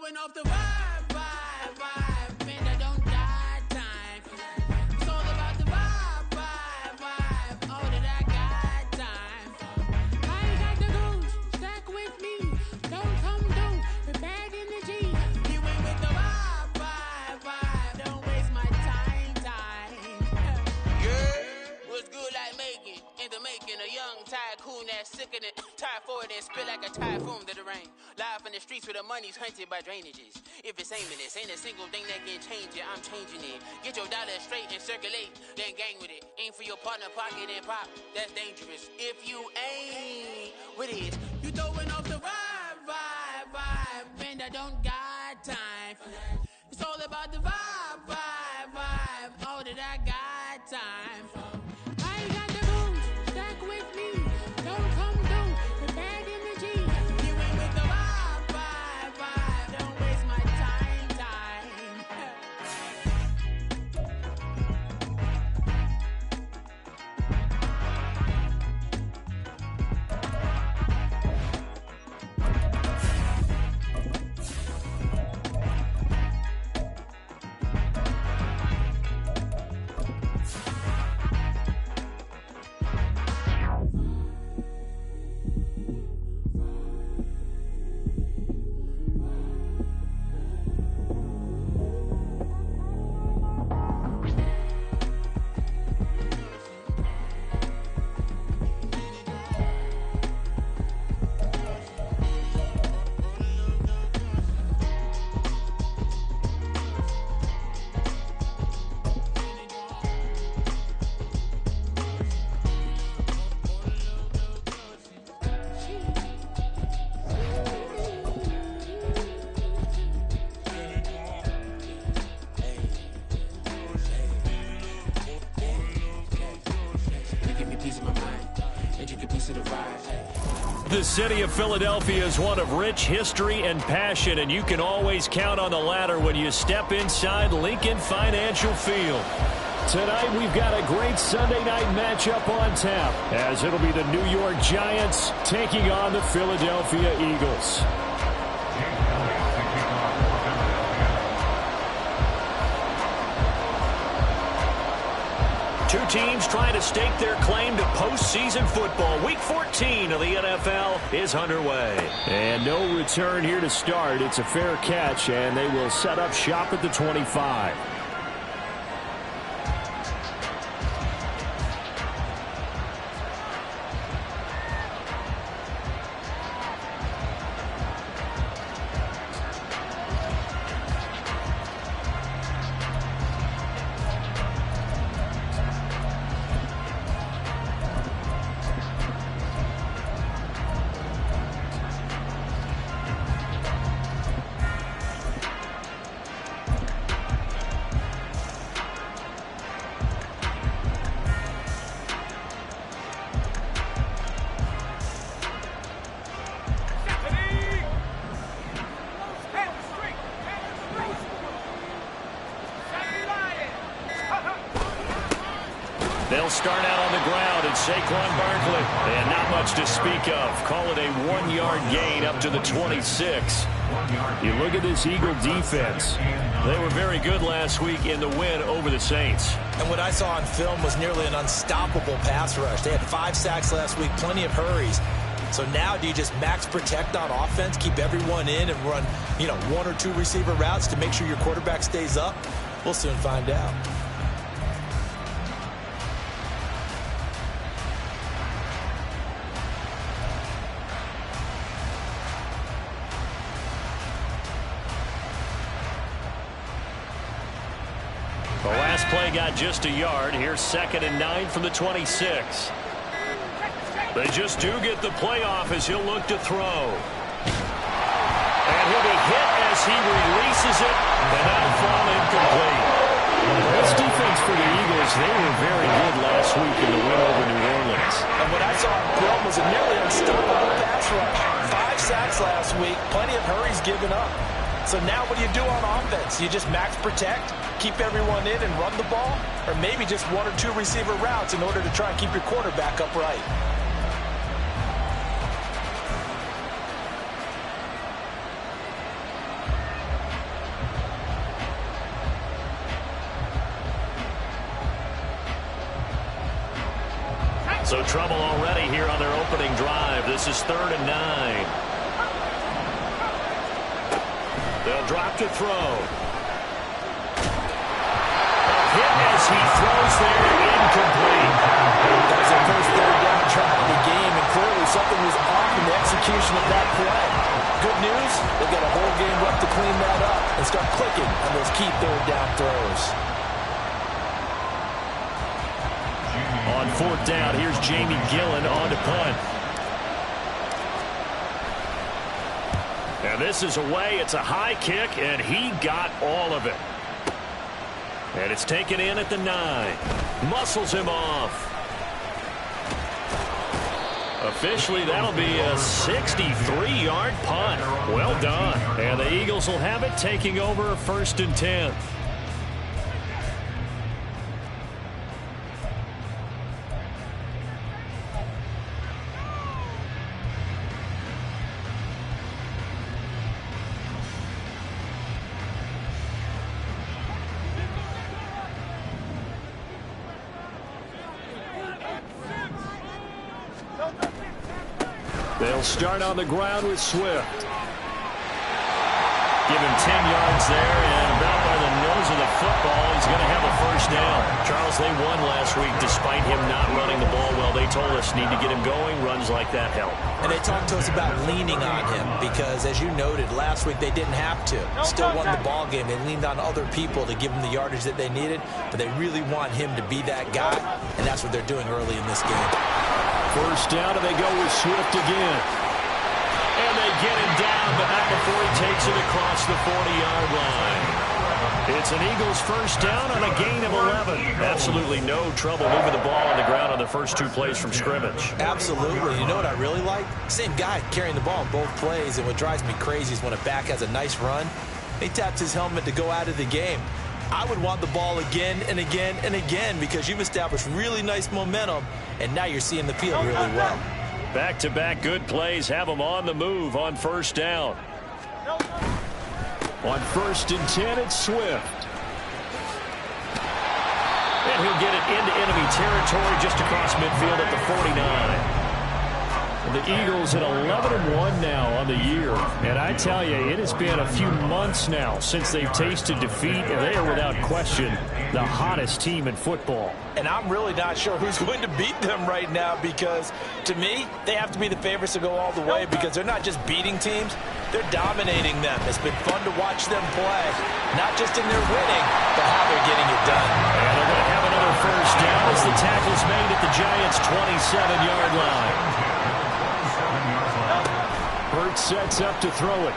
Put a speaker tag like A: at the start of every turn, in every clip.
A: throwing off the vibe, and I don't got time. It's all about the vibe, all that I got time. I ain't got the goose, stack with me. Don't come through with bad energy. You ain't with the vibe, don't waste my time. Yeah, what's good like making, in the making, a young tycoon that's sick of it. Tie forward and spit like a typhoon to the rain. Live in the streets where the money's hunted by drainages. If it's aimless, ain't a single thing that can change it. I'm changing it. Get your dollar straight and circulate, then gang with it. Aim for your partner, pocket and pop. That's dangerous. If you ain't with it, you throwing off the vibe, and I don't got time. It's all about the vibe, all that I got time. I ain't got the goose, stack with me. Don't come through with bad energy. You ain't with the vibe, don't waste my time.
B: The city of Philadelphia is one of rich history and passion, and you can always count on the latter when you step inside Lincoln Financial Field. Tonight, we've got a great Sunday night matchup on tap, as it'll be the New York Giants taking on the Philadelphia Eagles. Two teams trying to stake their claim to postseason football. Week 14 of the NFL is underway. And no return here to start. It's a fair catch, and they will set up shop at the 25. They'll start out on the ground, and Saquon Barkley. And not much to speak of. Call it a 1-yard gain up to the 26. You look at this Eagle defense. They were very good last week in the win over the Saints.
C: And what I saw on film was nearly an unstoppable pass rush. They had 5 sacks last week, plenty of hurries. So now do you just max protect on offense, keep everyone in, and run, 1 or 2 receiver routes to make sure your quarterback stays up? We'll soon find out.
B: The last play got just a yard. Here's 2nd and 9 from the 26. They just do get the playoff as he'll look to throw. And he'll be hit as he releases it, and that'll fall incomplete. This defense for the Eagles, they were very good last week in the win over New Orleans.
C: And what I saw on film was a nearly unstoppable pass rush. 5 sacks last week, plenty of hurries given up. So now what do you do on offense? You just max protect, keep everyone in and run the ball, or maybe just 1 or 2 receiver routes in order to try and keep your quarterback upright.
B: So trouble already here on their opening drive. This is 3rd and 9. They'll drop to throw. A hit as he throws there, incomplete.
C: That was their first 3rd down try of the game, and clearly something was off in the execution of that play. Good news, they've got a whole game left to clean that up and start clicking on those key 3rd down throws.
B: On 4th down, here's Jamie Gillen on to punt. And this is away. It's a high kick, and he got all of it. And it's taken in at the 9. Muscles him off. Officially, that'll be a 63-yard punt. Well done. And the Eagles will have it, taking over 1st and 10. They'll start on the ground with Swift. Give him 10 yards there, and about by the nose of the football, he's going to have a 1st down. Charles, they won last week despite him not running the ball well. They told us need to get him going. Runs like that help.
C: And they talked to us about leaning on him because, as you noted, last week they didn't have to. Still won the ball game. They leaned on other people to give them the yardage that they needed, but they really want him to be that guy, and that's what they're doing early in this game.
B: 1st down, and they go with Swift again. And they get him down, but not before he takes it across the 40-yard line. It's an Eagles 1st down on a gain of 11. Absolutely no trouble moving the ball on the ground on the first 2 plays from scrimmage.
C: Absolutely. You know what I really like? Same guy carrying the ball in both plays, and what drives me crazy is when a back has a nice run, he taps his helmet to go out of the game. I would want the ball again and again and again because you've established really nice momentum, and now you're seeing the field really well.
B: Back-to-back good plays have them on the move on 1st down. On 1st and 10, it's Swift. And he'll get it into enemy territory just across midfield at the 49. The Eagles at 11-1 now on the year. And I tell you, it has been a few months now since they've tasted defeat, and they are without question the hottest team in football.
C: And I'm really not sure who's going to beat them right now because, to me, they have to be the favorites to go all the way because they're not just beating teams, they're dominating them. It's been fun to watch them play, not just in their winning, but how they're getting it done.
B: And they're going to have another 1st down as the tackle's made at the Giants' 27-yard line. Hurts sets up to throw it.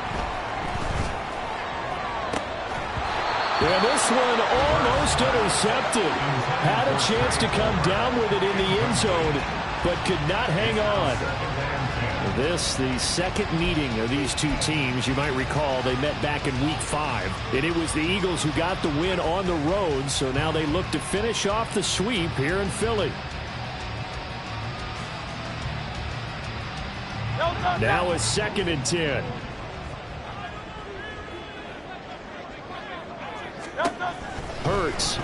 B: And this one almost intercepted. Had a chance to come down with it in the end zone, but could not hang on. This, the second meeting of these two teams. You might recall they met back in Week 5. And it was the Eagles who got the win on the road, so now they look to finish off the sweep here in Philly. Now it's 2nd and 10. Hurts.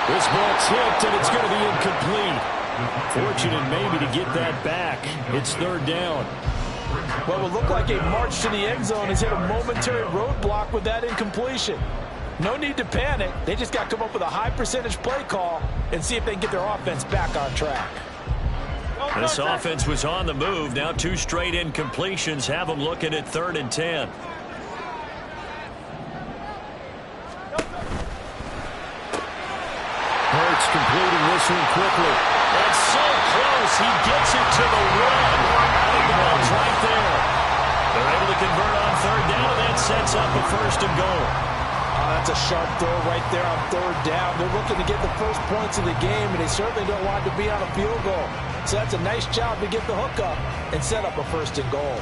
B: This ball tipped, and it's going to be incomplete. Fortunate maybe to get that back. It's 3rd down.
C: Well, it will look like a march to the end zone has hit a momentary roadblock with that incompletion. No need to panic. They just got to come up with a high percentage play call and see if they can get their offense back on track.
B: This offense was on the move. Now 2 straight incompletions have them looking at 3rd and 10. Hurts completing this one quickly. It's so close. He gets it to the 1. The ball's right there. They're able to convert on 3rd down, and that sets up a 1st and goal.
C: That's a sharp throw right there on 3rd down. They're looking to get the first points of the game, and they certainly don't want to be on a field goal. So that's a nice job to get the hook up and set up a 1st and goal.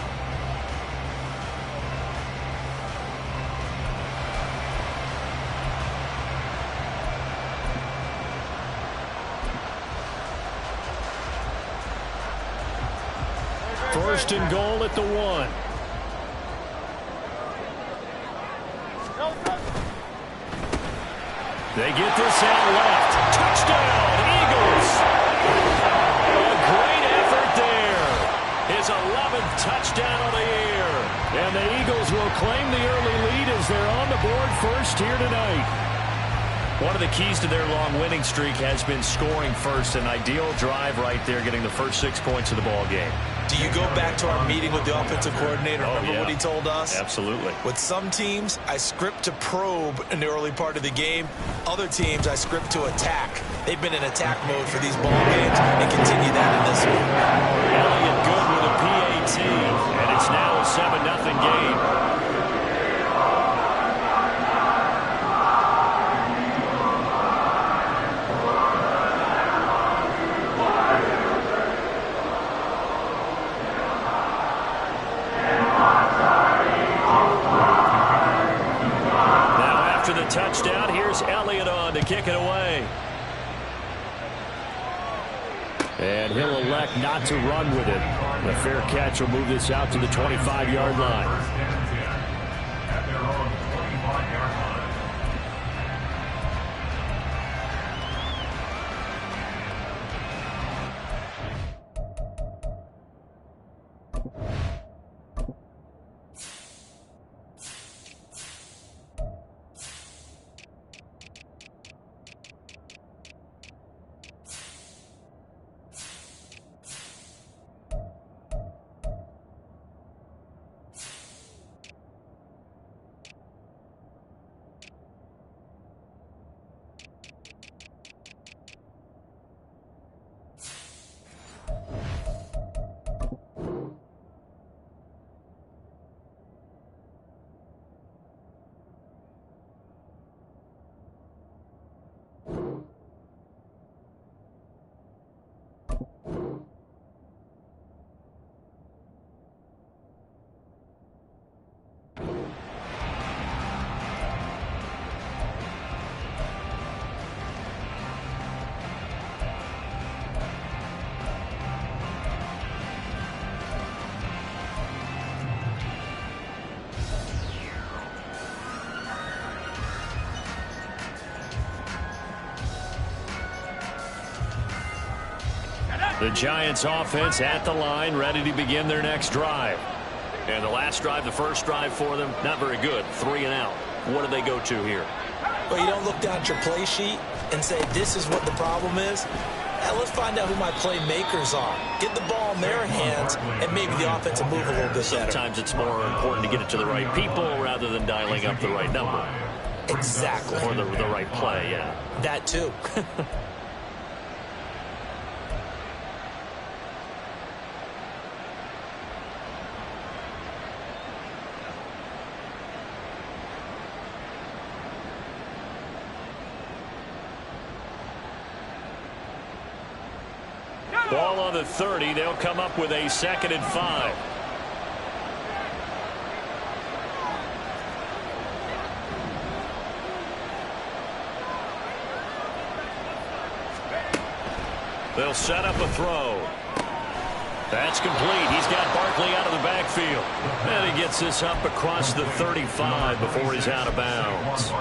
B: First and goal at the 1. They get this out left. Touchdown, Eagles. his 11th touchdown of the year. And the Eagles will claim the early lead as they're on the board first here tonight. One of the keys to their long winning streak has been scoring first. An ideal drive right there, getting the first 6 points of the ball game.
C: Do you go back to our meeting with the offensive coordinator? Remember what he told us?
B: Absolutely.
C: With some teams, I script to probe in the early part of the game. Other teams, I script to attack. They've been in attack mode for these ball games and continue that in this one.
B: Elliott good with a PAT, and it's now a 7-0 game. Touchdown. Here's Elliott on to kick it away. And he'll elect not to run with it. The fair catch will move this out to the 25-yard line. The Giants offense at the line, ready to begin their next drive. And the last drive, the first drive for them, not very good. 3 and out. What do they go to here?
C: Well, you don't look down at your play sheet and say, this is what the problem is. Let's find out who my playmakers are. Get the ball in their hands, and maybe the offense will move a little bit better.
B: Sometimes it's more important to get it to the right people rather than dialing up the right number.
C: Exactly.
B: Or the right play, yeah.
C: That too.
B: Ball on the 30. They'll come up with a 2nd and 5. They'll set up a throw. That's complete. He's got Barkley out of the backfield. And he gets this up across the 35 before he's out of bounds.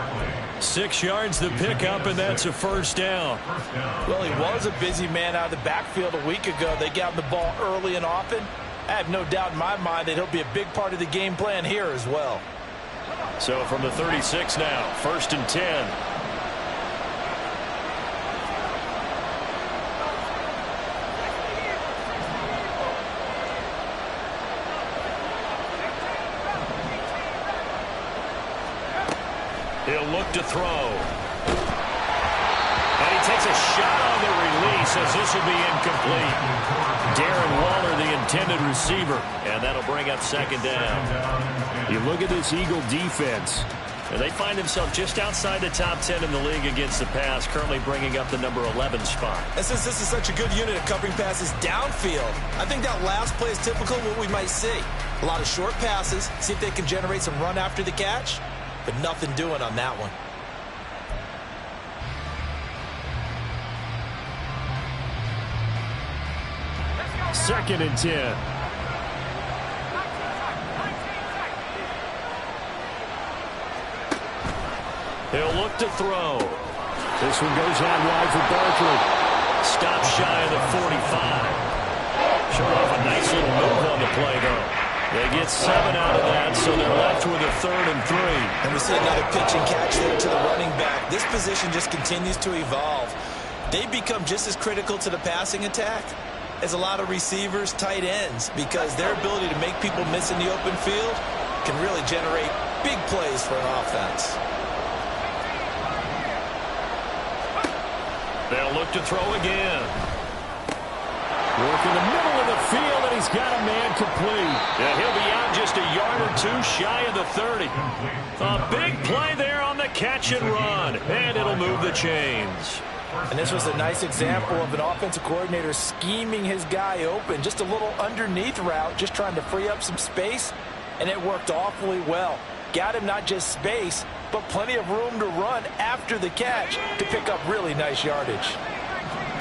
B: 6 yards the pickup, and that's a first down.
C: Well, he was a busy man out of the backfield a week ago. They got him the ball early and often. I have no doubt in my mind that he'll be a big part of the game plan here as well.
B: So from the 36 now, 1st and 10. He'll look to throw. And he takes a shot on the release as this will be incomplete. Darren Waller, the intended receiver. And that'll bring up 2nd down. You look at this Eagle defense. And they find themselves just outside the top 10 in the league against the pass, currently bringing up the number 11 spot.
C: And since this is such a good unit of covering passes downfield, I think that last play is typical of what we might see. A lot of short passes, see if they can generate some run after the catch. But nothing doing on that one.
B: Second and 10. He'll look to throw. This one goes out wide for Barkley. Stop shy of the 45. Showed off a nice little move on the play, though. They get 7 out of that, so they're left with a 3rd and 3.
C: And we see another pitch and catch there to the running back. This position just continues to evolve. They become just as critical to the passing attack as a lot of receivers, tight ends, because their ability to make people miss in the open field can really generate big plays for an offense.
B: They'll look to throw again. Work in the middle of the field, and he's got a man complete. Yeah, he'll be out just a yard or 2 shy of the 30. A big play there on the catch and run, and it'll move the chains.
C: And this was a nice example of an offensive coordinator scheming his guy open. Just a little underneath route, just trying to free up some space, and it worked awfully well. Got him not just space, but plenty of room to run after the catch to pick up really nice yardage.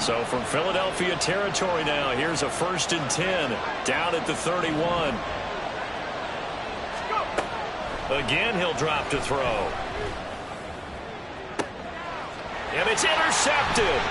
B: So from Philadelphia territory now, here's a 1st and 10 down at the 31. Again, he'll drop to throw. And it's intercepted.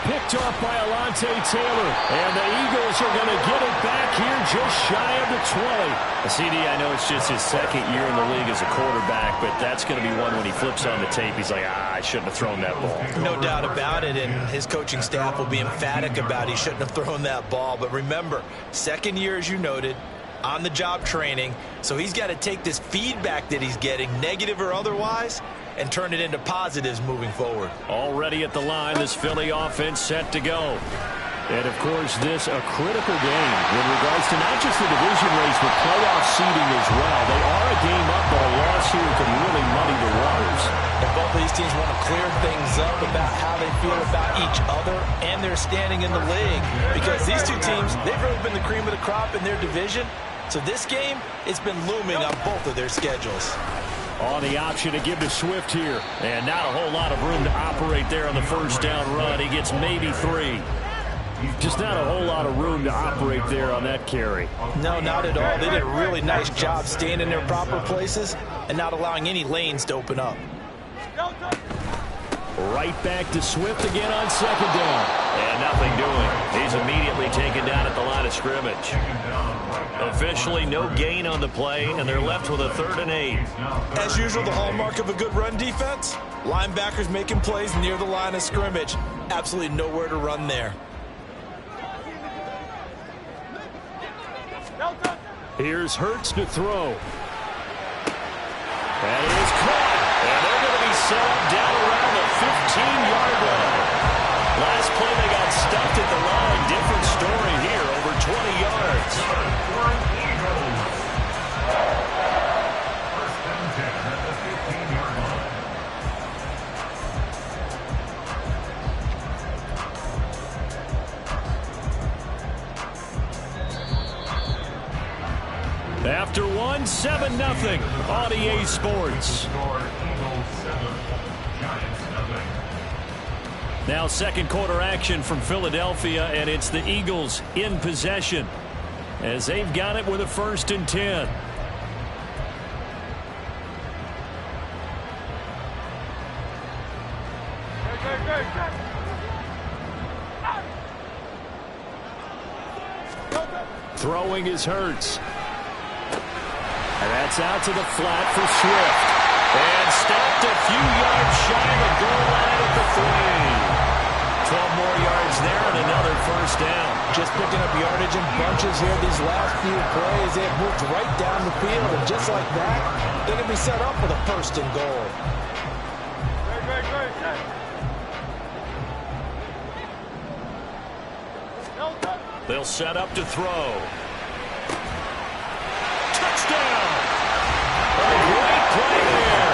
B: Picked off by Alontae Taylor. And the Eagles are going to get it back here just shy of the 20. CD, I know it's just his 2nd year in the league as a quarterback, but that's going to be one when he flips on the tape. He's like, I shouldn't have thrown that ball.
C: No doubt about it, and his coaching staff will be emphatic about he shouldn't have thrown that ball. But remember, 2nd year, as you noted, on-the-job training, so he's got to take this feedback that he's getting, negative or otherwise, and turn it into positives moving forward.
B: Already at the line, this Philly offense set to go. And, of course, this a critical game in regards to not just the division race, but playoff seeding as well. They are a game up, but a loss here could really muddy the waters.
C: And both of these teams want to clear things up about how they feel about each other and their standing in the league. Because these two teams, they've really been the cream of the crop in their division. So this game, it's been looming on both of their schedules.
B: On the option to give to Swift here. And not a whole lot of room to operate there on the 1st down run. He gets maybe 3. Just not a whole lot of room to operate there on that carry.
C: No, not at all. They did a really nice job staying in their proper places and not allowing any lanes to open up.
B: Right back to Swift again on 2nd down. And nothing doing. He's immediately taken down at the line of scrimmage. Officially no gain on the play, and they're left with a 3rd and 8.
C: As usual, the hallmark of a good run defense, linebackers making plays near the line of scrimmage. Absolutely nowhere to run there.
B: Here's Hurts to throw. And it is caught. And they're going to be set up down around the 15-yard line. Last play they got stuffed at the line. Different story here, over 20 yards. After 1, 7-0 on EA Sports. Now 2nd quarter action from Philadelphia, and it's the Eagles in possession as they've got it with a 1st and 10. Throwing is Hurts. And that's out to the flat for Swift. And stopped a few yards shy of the goal line at the 3. 12 more yards there and another 1st down.
C: Just picking up yardage in bunches here these last few plays. They have moved right down the field, and just like that, they're going to be set up for the 1st and goal.
B: They'll set up to throw. Touchdown! A great play there.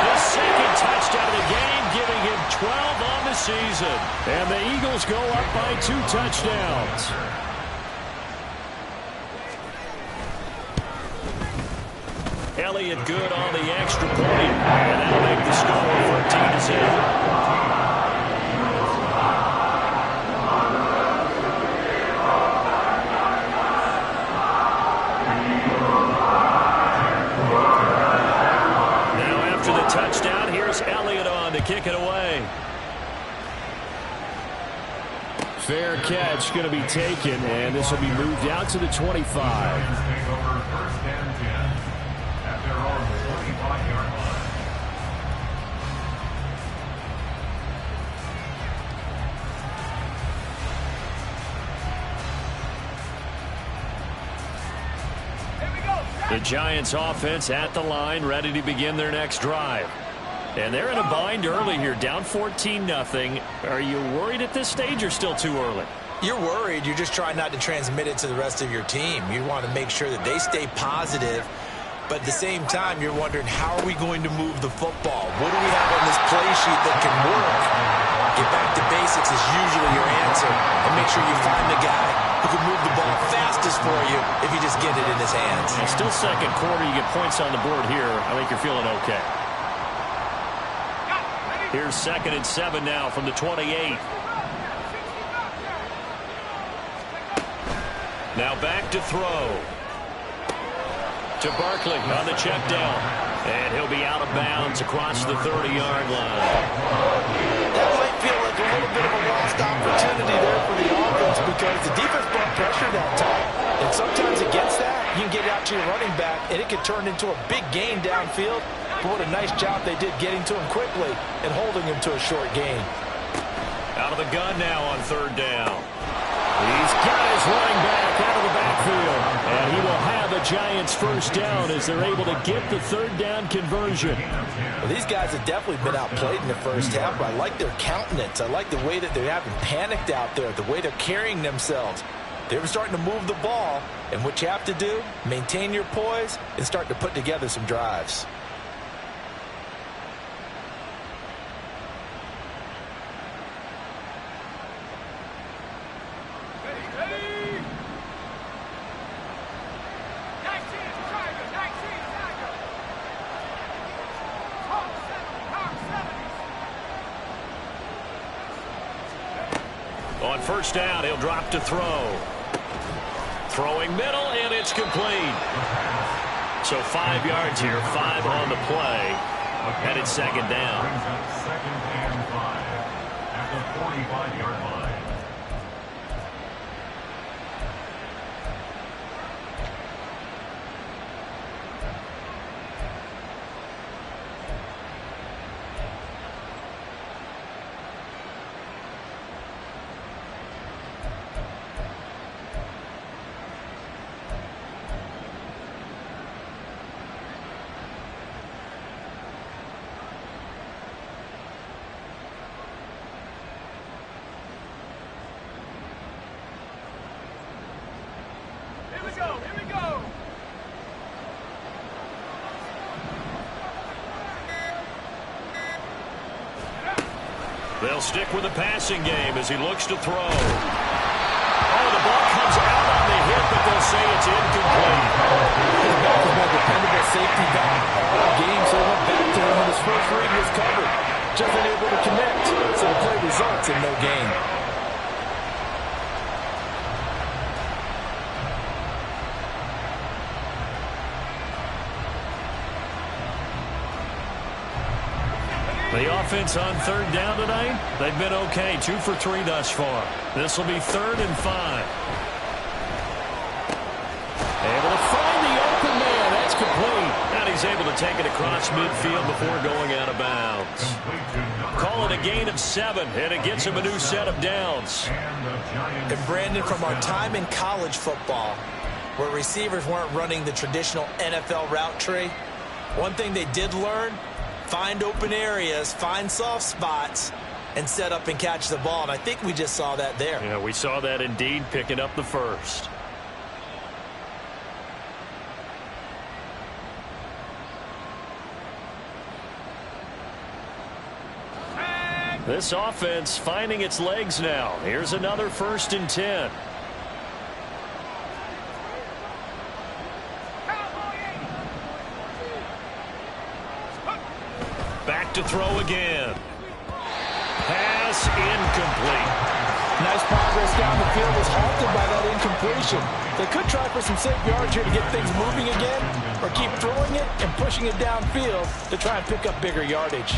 B: The 2nd touchdown of the game, giving him 12 on the season. And the Eagles go up by 2 touchdowns. Elliott good on the extra point. And that'll make the score 14-7. Touchdown. Here's Elliott on to kick it away. Fair catch going to be taken, and this will be moved out to the 25. The Giants offense at the line, ready to begin their next drive. And they're in a bind early here, down 14-0. Are you worried at this stage or still too early?
C: You're worried. You're just trying not to transmit it to the rest of your team. You want to make sure that they stay positive. But at the same time, you're wondering, how are we going to move the football? What do we have on this play sheet that can work? Get back to basics is usually your answer. And make sure you find the guy who can move the ball fastest for you if you just get it in his hands.
B: And still second quarter, you get points on the board here. I think you're feeling okay. Here's 2nd and 7 now from the 28. Now back to throw. To Barkley on the check down. And he'll be out of bounds across the 30-yard line.
C: That might feel like a little bit of a lost opportunity there for the offense because the defense brought pressure that time. And sometimes against that, you can get out to your running back, and it can turn into a big gain downfield. But what a nice job they did getting to him quickly and holding him to a short gain.
B: Out of the gun now on 3rd down. He's got his running back out of the backfield. And he will have a Giants first down as they're able to get the 3rd down conversion.
C: Well, these guys have definitely been outplayed in the first half, but I like their countenance. I like the way that they're having panicked out there, the way they're carrying themselves. They're starting to move the ball, and what you have to do, maintain your poise and start to put together some drives.
B: On 1st down, he'll drop to throw. Throwing middle, and it's complete. So 5 yards here, 5 on the play. Headed 2nd down.
D: 2nd and 5 at the 45-yard line.
B: They'll stick with the passing game as he looks to throw. Oh, the ball comes out on the hit, but they'll say it's incomplete.
C: His back is more dependable safety back all game, so he went back to him when his first read was covered. Just unable to connect, so the play results in no gain.
B: The offense on 3rd down tonight, they've been okay. 2 for 3 thus far. This will be 3rd and 5. Able to find the open man. That's complete. And he's able to take it across midfield before going out of bounds. Call it a gain of 7, and it gets him a new set of downs.
C: And Brandon, from our time in college football, where receivers weren't running the traditional NFL route tree, one thing they did learn: find open areas, find soft spots, and set up and catch the ball. And I think we just saw that there.
B: Yeah, we saw that indeed, picking up the first. This offense finding its legs now. Here's another 1st and 10. Back to throw again. Pass incomplete.
C: Nice progress down the field was halted by that incompletion. They could try for some safe yards here to get things moving again, or keep throwing it and pushing it downfield to try and pick up bigger yardage.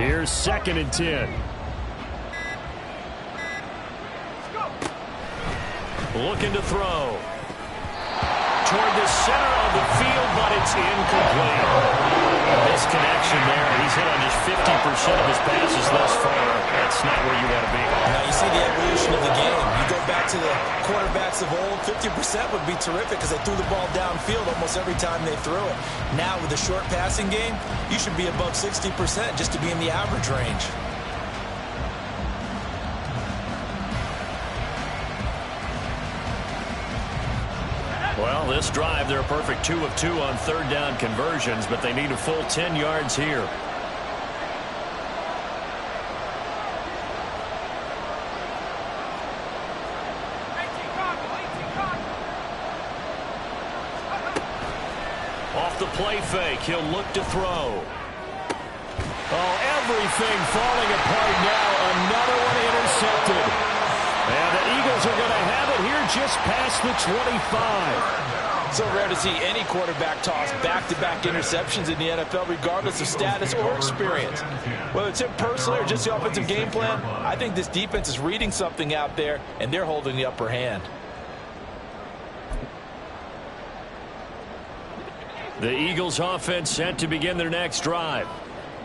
B: Here's 2nd and 10. Looking to throw. Toward the center of the field, but it's incomplete. Misconnection there. He's hit on just 50% of his passes thus far. That's not where you want to be.
C: Now you see the evolution of the game. You go back to the quarterbacks of old, 50% would be terrific because they threw the ball downfield almost every time they threw it. Now with the short passing game, you should be above 60% just to be in the average range.
B: Well, this drive, they're a perfect 2 of 2 on 3rd down conversions, but they need a full 10 yards here. Off the play fake, he'll look to throw. Oh, everything falling apart now. Another one intercepted. And the Eagles are going to have it here just past the 25.
C: So rare to see any quarterback toss back-to-back interceptions in the NFL, regardless of status or experience. Whether it's him personally or just the offensive game plan, I think this defense is reading something out there, and they're holding the upper hand.
B: The Eagles offense set to begin their next drive.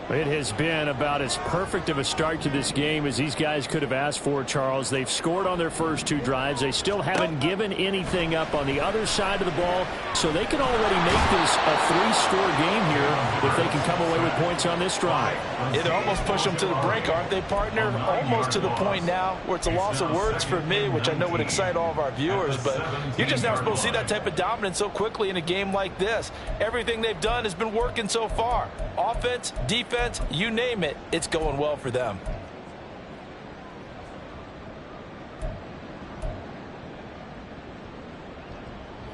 B: It has been about as perfect of a start to this game as these guys could have asked for, Charles. They've scored on their first 2 drives. They still haven't given anything up on the other side of the ball, so they can already make this a 3-score game here if they can come away with points on this drive.
C: Yeah, they're almost pushing them to the brink, aren't they, partner? Almost to the point now where it's a loss of words for me, which I know would excite all of our viewers, but you're just not supposed to see that type of dominance so quickly in a game like this. Everything they've done has been working so far. Offense, defense, you name it, it's going well for them.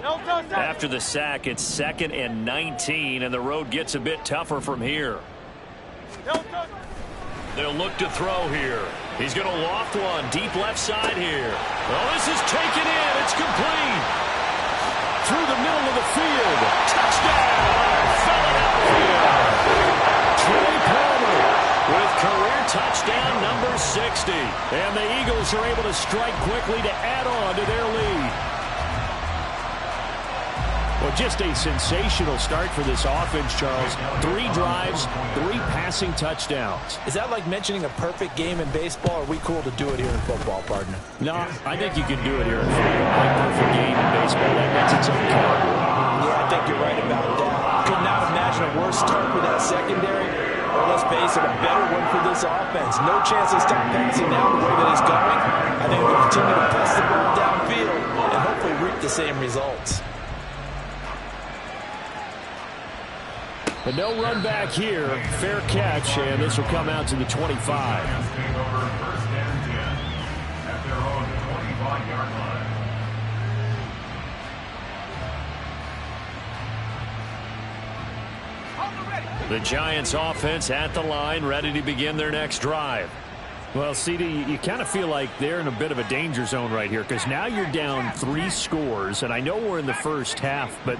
B: After the sack, it's 2nd and 19, and the road gets a bit tougher from here. They'll look to throw here. He's going to loft one deep left side here. Oh, this is taken in. It's complete. Through the middle of the field. Touchdown. Fell outfield. Troy Palmer with career touchdown number 60. And the Eagles are able to strike quickly to add on to their lead. Well, just a sensational start for this offense, Charles. 3 drives, 3 passing touchdowns.
C: Is that like mentioning a perfect game in baseball, or are we cool to do it here in football, partner?
B: No, I think you can do it here in football. A perfect game in baseball, that's its own category.
C: Yeah, I think you're right about that. Could not imagine a worse start for that secondary, or let's face it, a better one for this offense. No chance they stop passing now the way that it's going. I think we'll continue to press the ball downfield and hopefully reap the same results.
B: But no run back here. Fair catch, and this will come out to the 25. The Giants offense at the line, ready to begin their next drive. Well, CD, you kind of feel like they're in a bit of a danger zone right here, because now you're down 3 scores, and I know we're in the first half, but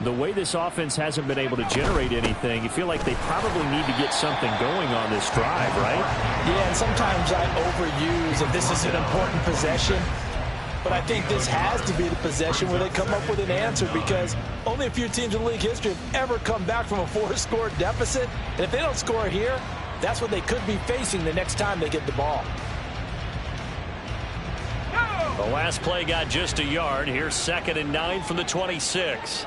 B: the way this offense hasn't been able to generate anything, you feel like they probably need to get something going on this drive, right?
C: Yeah, and sometimes I overuse if this is an important possession. But I think this has to be the possession where they come up with an answer, because only a few teams in league history have ever come back from a 4-score deficit. And if they don't score here, that's what they could be facing the next time they get the ball.
B: The last play got just a yard. Here's 2nd and 9 from the 26.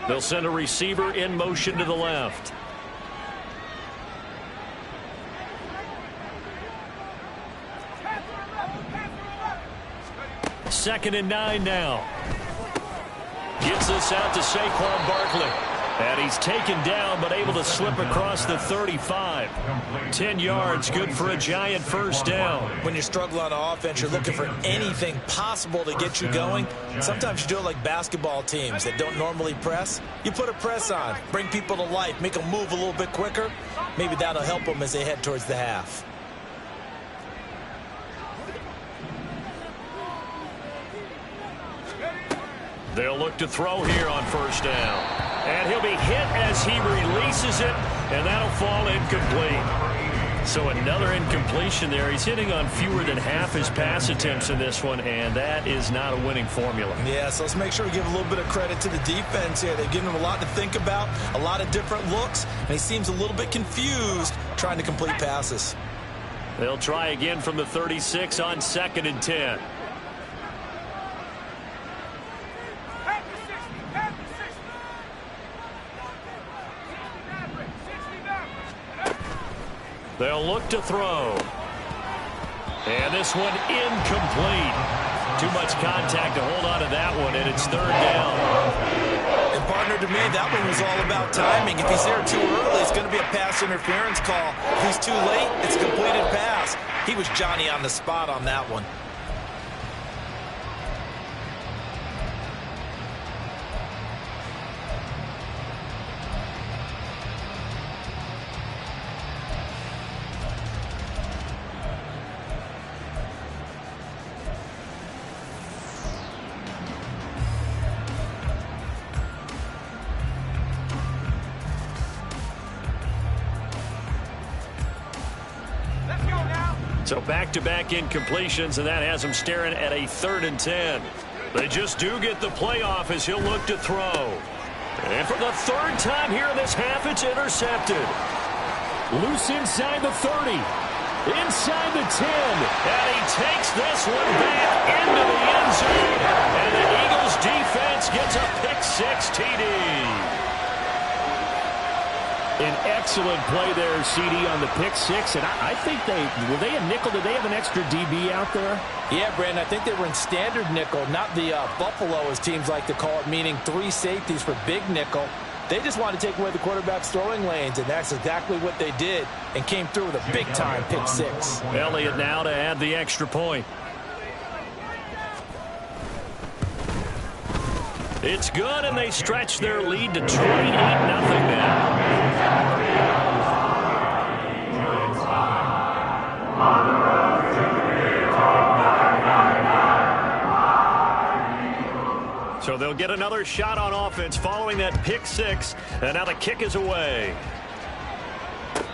B: They'll send a receiver in motion to the left. Second and 9 now. Gets this out to Saquon Barkley. And he's taken down, but able to slip across the 35. 10 yards, good for a Giant first down.
C: When you struggle on offense, you're looking for anything possible to get you going. Sometimes you do it like basketball teams that don't normally press. You put a press on, bring people to life, make them move a little bit quicker. Maybe that'll help them as they head towards the half.
B: They'll look to throw here on first down. And he'll be hit as he releases it, and that'll fall incomplete. So another incompletion there. He's hitting on fewer than half his pass attempts in this one, and that is not a winning formula.
C: Yeah, so let's make sure we give a little bit of credit to the defense here. They've given him a lot to think about, a lot of different looks, and he seems a little bit confused trying to complete passes.
B: They'll try again from the 36 on 2nd and 10. They'll look to throw. And this one incomplete. Too much contact to hold on to that one, and it's 3rd down.
C: And partner, to me, that one was all about timing. If he's there too early, it's going to be a pass interference call. If he's too late, it's a completed pass. He was Johnny on the spot on that one.
B: So back-to-back incompletions, and that has him staring at a 3rd and 10. They just do get the playoff as he'll look to throw. And for the 3rd time here in this half, it's intercepted. Loose inside the 30. Inside the 10. And he takes this one back into the end zone. And the Eagles defense gets a pick-6 TD. An excellent play there, CD, on the pick-6. And I think were they a nickel? Did they have an extra DB out there?
C: Yeah, Brandon, I think they were in standard nickel, not the Buffalo, as teams like to call it, meaning 3 safeties for big nickel. They just wanted to take away the quarterback's throwing lanes, and that's exactly what they did, and came through with a big-time pick-6.
B: Elliott now to add the extra point. It's good, and they stretch their lead to 28-0 now. So they'll get another shot on offense following that pick-6, and now the kick is away.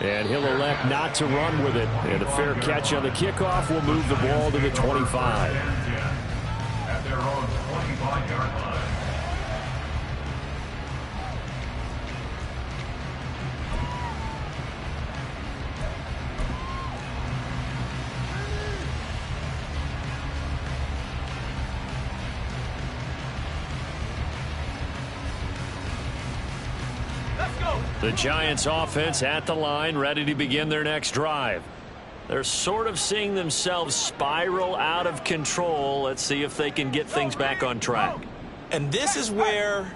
B: And he'll elect not to run with it. And a fair catch on the kickoff will move the ball to the 25.
D: At their own 25-yard line.
B: The Giants offense at the line, ready to begin their next drive. They're sort of seeing themselves spiral out of control. Let's see if they can get things back on track.
C: And this is where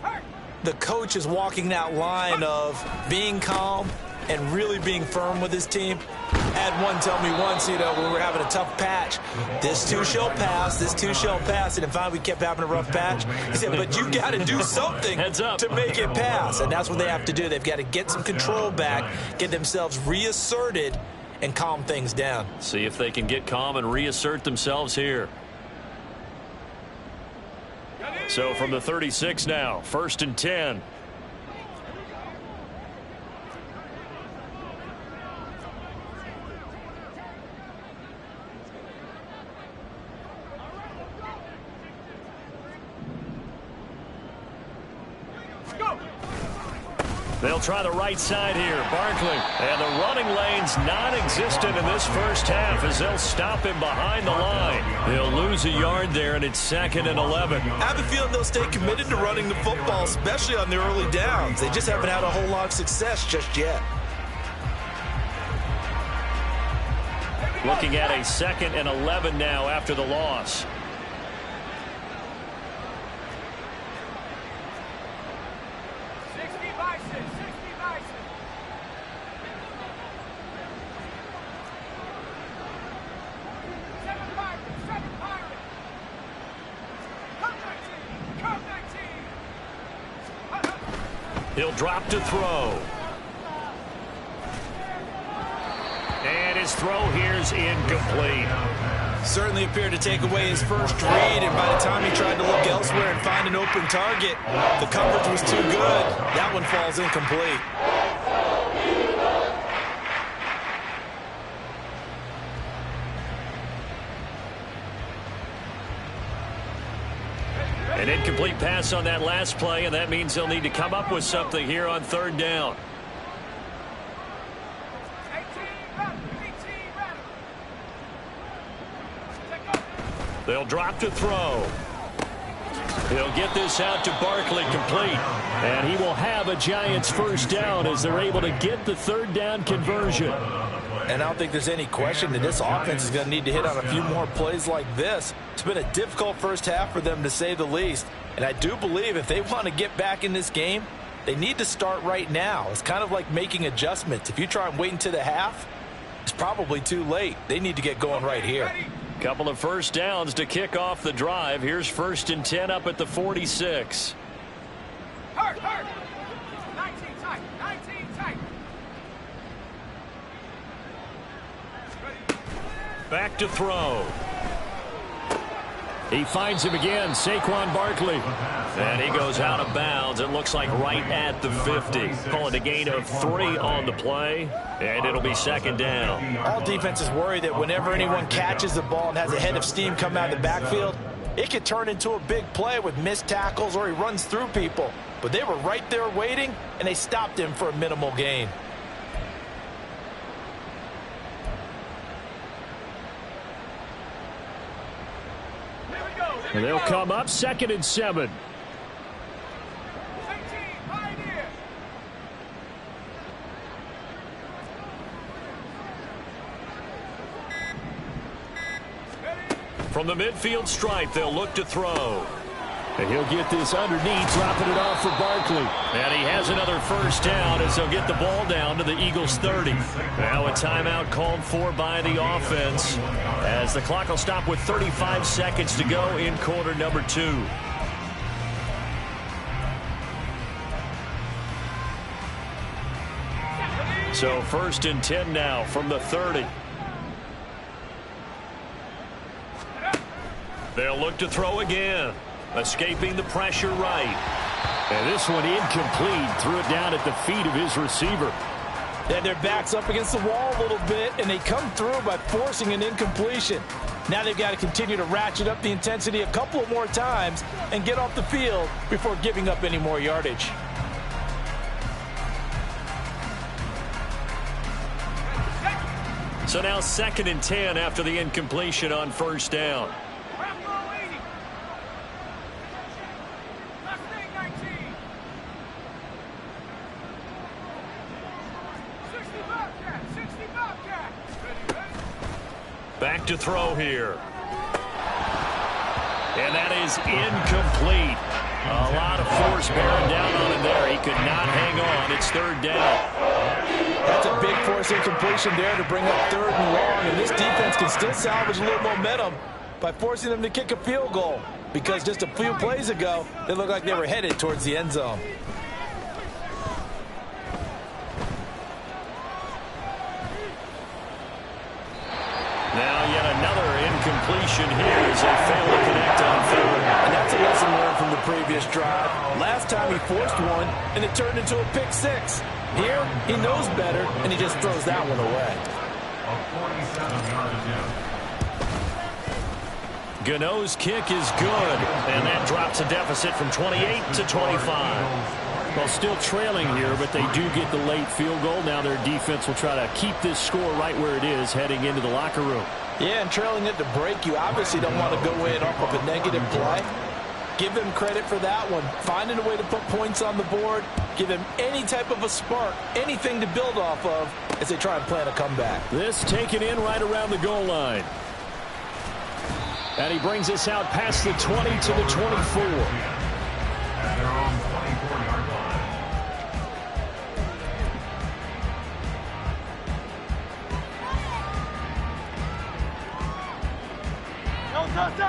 C: the coach is walking that line of being calm and really being firm with his team. I had one tell me once, when we were having a tough patch, this too shall pass, this too shall pass. And finally we kept having a rough patch. He said, but you got to do something to make it pass. And that's what they have to do. They've got to get some control back, get themselves reasserted, and calm things down.
B: See if they can get calm and reassert themselves here. So from the 36 now, 1st and 10. They'll try the right side here. Barkley. And the running lane's non-existent in this first half as they'll stop him behind the line. They'll lose a yard there, and it's 2nd and 11.
C: I have a feeling they'll stay committed to running the football, especially on the early downs. They just haven't had a whole lot of success just yet.
B: Looking at a 2nd and 11 now after the loss. He'll drop to throw. And his throw here's incomplete.
C: Certainly appeared to take away his first read, and by the time he tried to look elsewhere and find find an open target. The coverage was too good. That one falls incomplete.
B: An incomplete pass on that last play, and that means they'll need to come up with something here on third down. They'll drop to throw. He'll get this out to Barkley, complete. And he will have a Giants first down as they're able to get the third down conversion.
C: And I don't think there's any question that this offense is going to need to hit on a few more plays like this. It's been a difficult first half for them, to say the least. And I do believe if they want to get back in this game, they need to start right now. It's kind of like making adjustments. If you try and wait until the half, it's probably too late. They need to get going right here.
B: Couple of first downs to kick off the drive. Here's 1st and 10 up at the 46.
E: Hurt. 19 tight. 19 tight.
B: Back to throw. He finds him again, Saquon Barkley. And he goes out of bounds. It looks like right at the 50. Call it a gain of 3 on the play. And it'll be second down.
C: All defenses worry that whenever anyone catches the ball and has a head of steam come out of the backfield, it could turn into a big play with missed tackles or he runs through people. But they were right there waiting, and they stopped him for a minimal gain.
B: And they'll come up 2nd and 7. From the midfield stripe, they'll look to throw. And he'll get this underneath, dropping it off for Barkley. And he has another first down as they'll get the ball down to the Eagles' 30. Now a timeout called for by the offense as the clock will stop with 35 seconds to go in quarter number 2. So 1st and 10 now from the 30. They'll look to throw again. Escaping the pressure right. And this one incomplete. Threw it down at the feet of his receiver.
C: Then their back's up against the wall a little bit, and they come through by forcing an incompletion. Now they've got to continue to ratchet up the intensity a couple of more times and get off the field before giving up any more yardage.
B: So now 2nd and 10 after the incompletion on first down. Back to throw here. And that is incomplete. A lot of force bearing down on him there. He could not hang on. It's 3rd down.
C: That's a big force incompletion there to bring up 3rd and long. And this defense can still salvage a little momentum by forcing them to kick a field goal. Because just a few plays ago, they looked like they were headed towards the end zone.
B: Now yet another incompletion here as they fail to connect on 3rd.
C: And that's a lesson learned from the previous drive. Last time he forced one, and it turned into a pick 6. Here, he knows better, and he just throws that one away.
D: A 47-yard attempt.
B: Gano's kick is good, and that drops a deficit from 28 to 25. Well, still trailing here, but they do get the late field goal. Now their defense will try to keep this score right where it is heading into the locker room.
C: Yeah, and trailing it to break, you obviously don't want to go in off of a negative play. Give them credit for that one. Finding a way to put points on the board, give them any type of a spark, anything to build off of as they try and plan a comeback.
B: This taken in right around the goal line. And he brings us out past the 20 to the 24.
D: At their own 24-yard line.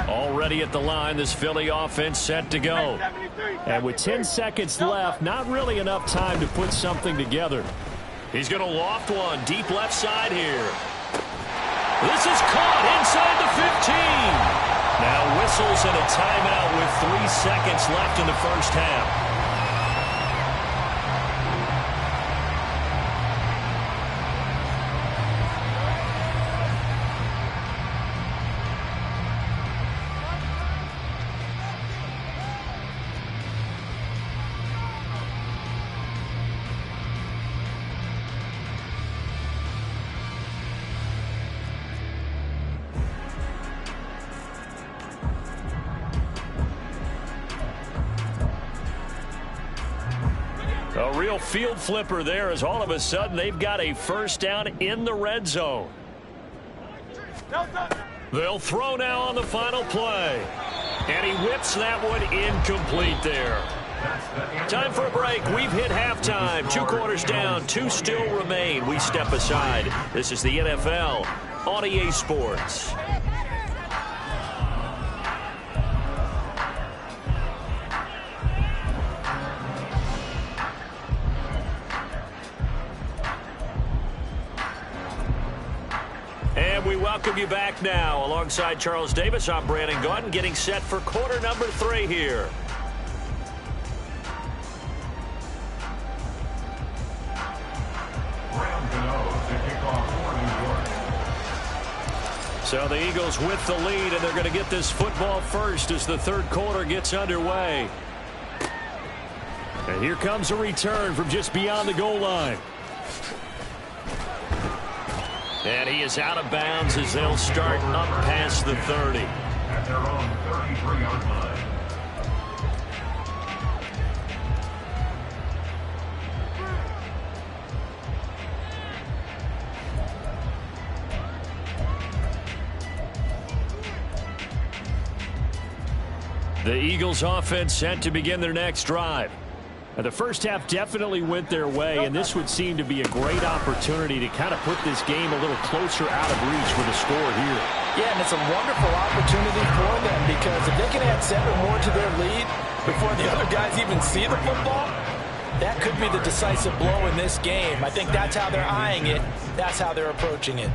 B: Already at the line, this Philly offense set to go. And with 10 seconds left, not really enough time to put something together. He's going to loft one deep left side here. This is caught inside the 15. Now whistles and a timeout with 3 seconds left in the first half. A real field flipper there as all of a sudden they've got a first down in the red zone. They'll throw now on the final play. And he whips that one incomplete there. Time for a break. We've hit halftime. 2 quarters down. 2 still remain. We step aside. This is the NFL on EA Sports. And we welcome you back now. Alongside Charles Davis, I'm Brandon Gaudin, getting set for quarter number 3 here. So the Eagles with the lead, and they're going to get this football first as the third quarter gets underway. And here comes a return from just beyond the goal line. And he is out of bounds as they'll start up past the 30.
D: At their own 33-yard line.
B: The Eagles offense set to begin their next drive. The first half definitely went their way, and this would seem to be a great opportunity to kind of put this game a little closer out of reach with a score here.
C: Yeah, and it's a wonderful opportunity for them because if they can add 7 more to their lead before the other guys even see the football, that could be the decisive blow in this game. I think that's how they're eyeing it. That's how they're approaching it.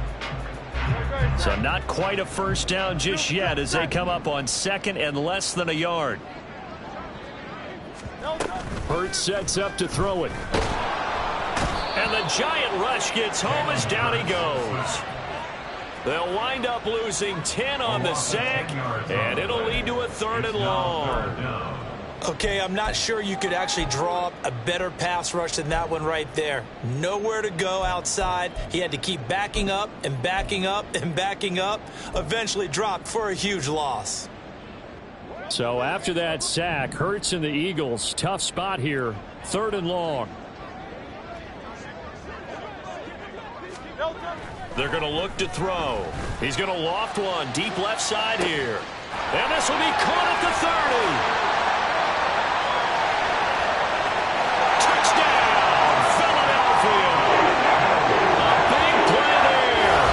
B: So not quite a first down just yet as they come up on 2nd and less than a yard. Hurts sets up to throw it. And the giant rush gets home as down he goes. They'll wind up losing 10 on the sack, and it'll lead to a 3rd and long.
C: Okay, I'm not sure you could actually draw up a better pass rush than that one right there. Nowhere to go outside. He had to keep backing up and backing up and backing up. Eventually dropped for a huge loss.
B: So after that sack, Hurts and the Eagles, tough spot here, 3rd and long. They're going to look to throw. He's going to loft one deep left side here. And this will be caught at the 30. Touchdown, Philadelphia. A big play there.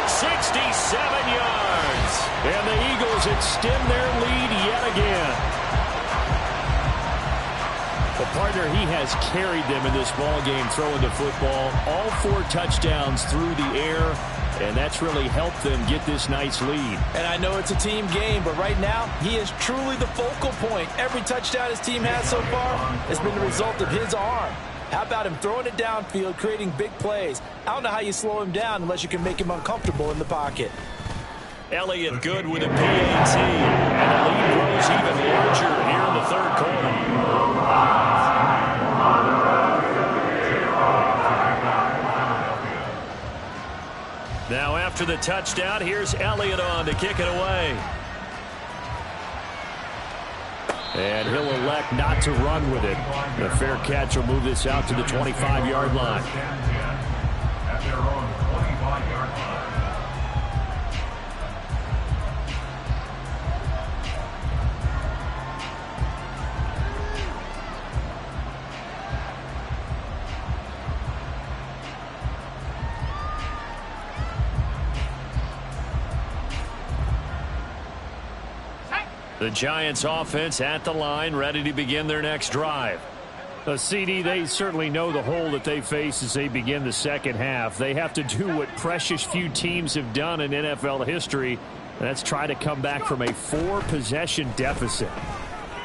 B: 67 yards. And the Eagles extend their lead yet again. Well, partner, he has carried them in this ball game throwing the football. All 4 touchdowns through the air, and that's really helped them get this nice lead.
C: And I know it's a team game, but right now, he is truly the focal point. Every touchdown his team has so far has been the result of his arm. How about him throwing it downfield, creating big plays? I don't know how you slow him down unless you can make him uncomfortable in the pocket.
B: Elliott good with a PAT, and the lead grows even larger here in the 3rd quarter. Now after the touchdown, here's Elliott on to kick it away. And he'll elect not to run with it. The fair catch will move this out to the 25-yard line.
D: At their own 25-yard line.
B: The Giants offense at the line, ready to begin their next drive. CD, they certainly know the hole that they face as they begin the second half. They have to do what precious few teams have done in NFL history, and that's try to come back from a 4-possession deficit.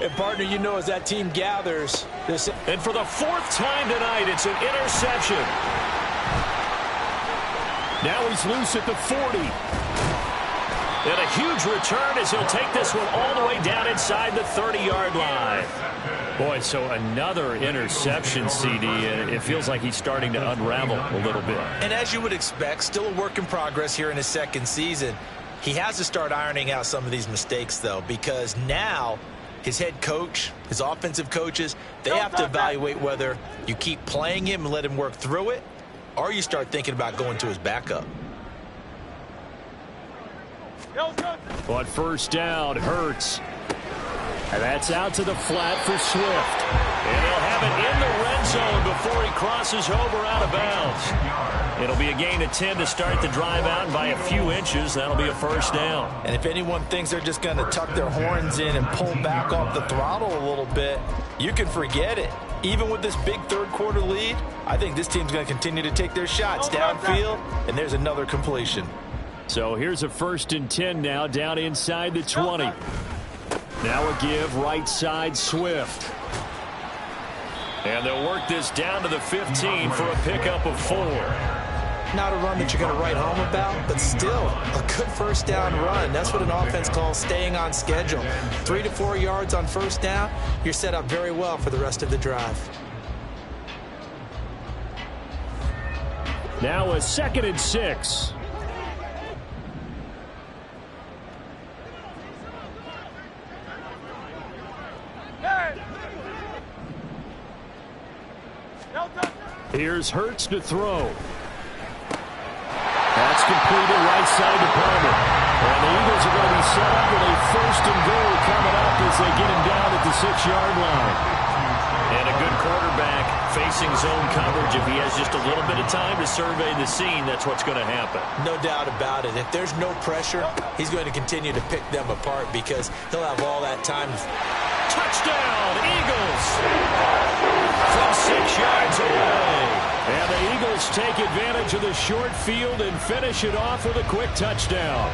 C: And, partner, you know as that team gathers.
B: And for the fourth time tonight, it's an interception. Now he's loose at the 40. And a huge return as he'll take this one all the way down inside the 30-yard line. Boy, so another interception, CD, and it feels like he's starting to unravel a little bit.
C: And as you would expect, still a work in progress here in his second season. He has to start ironing out some of these mistakes, though, because now his head coach, his offensive coaches, they have to evaluate whether you keep playing him and let him work through it, or you start thinking about going to his backup.
B: On first down, Hurts. And that's out to the flat for Swift. And he'll have it in the red zone before he crosses over out of bounds. It'll be a gain of 10 to start the drive out, and by a few inches, that'll be a first down.
C: And if anyone thinks they're just going to tuck their horns in and pull back off the throttle a little bit, you can forget it. Even with this big third-quarter lead, I think this team's going to continue to take their shots downfield, and there's another completion.
B: So here's a 1st and 10 now, down inside the 20. Now a give, right side, Swift. And they'll work this down to the 15 for a pickup of 4.
C: Not a run that you're going to write home about, but still a good first down run. That's what an offense calls staying on schedule. 3 to 4 yards on first down, you're set up very well for the rest of the drive.
B: Now a 2nd and 6. Here's Hurts to throw. That's completed right side to Palmer. And the Eagles are going to be set up with a 1st and goal coming up as they get him down at the 6-yard line. And a good quarterback facing zone coverage. If he has just a little bit of time to survey the scene, that's what's going to happen.
C: No doubt about it. If there's no pressure, he's going to continue to pick them apart because he'll have all that time.
B: Touchdown, Eagles! From 6 yards away. And the Eagles take advantage of the short field and finish it off with a quick touchdown.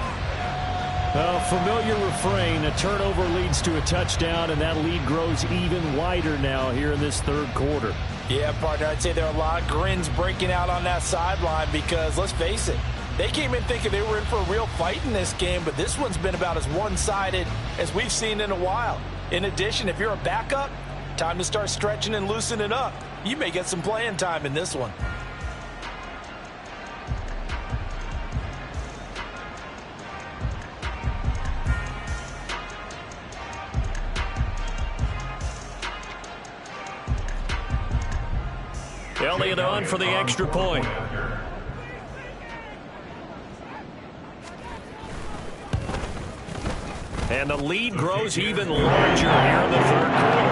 B: A familiar refrain, a turnover leads to a touchdown, and that lead grows even wider now here in this third quarter.
C: Yeah, partner, I'd say there are a lot of grins breaking out on that sideline because, let's face it, they came in thinking they were in for a real fight in this game, but this one's been about as one-sided as we've seen in a while. In addition, if you're a backup, time to start stretching and loosening up. You may get some playing time in this one.
B: Elliott on for the extra point. And the lead grows even larger here in the third quarter.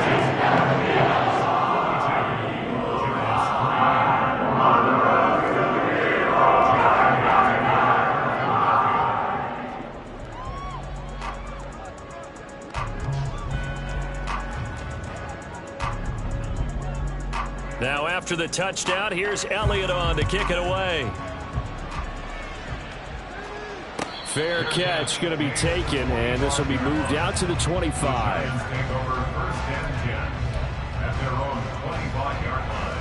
B: Now after the touchdown, here's Elliott on to kick it away. Fair catch going to be taken, and this will be moved out to the 25.
D: Take over 1st and 10 at their own 25-yard line.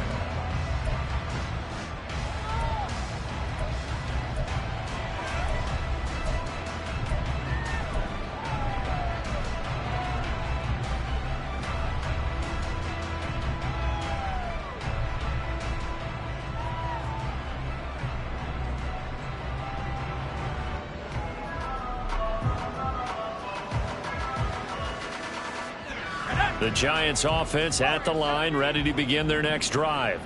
B: The Giants offense at the line, ready to begin their next drive.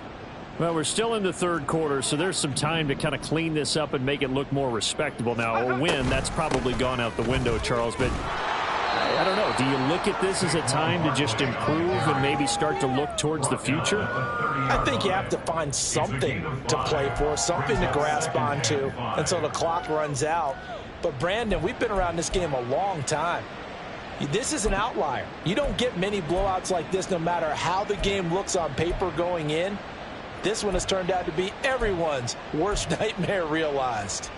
B: Well, we're still in the third quarter, so there's some time to kind of clean this up and make it look more respectable. Now, a win, that's probably gone out the window, Charles, but I don't know. Do you look at this as a time to just improve and maybe start to look towards the future?
C: I think you have to find something to play for, something to grasp onto until the clock runs out. But, Brandon, we've been around this game a long time. This is an outlier. You don't get many blowouts like this no matter how the game looks on paper going in. This one has turned out to be everyone's worst nightmare realized.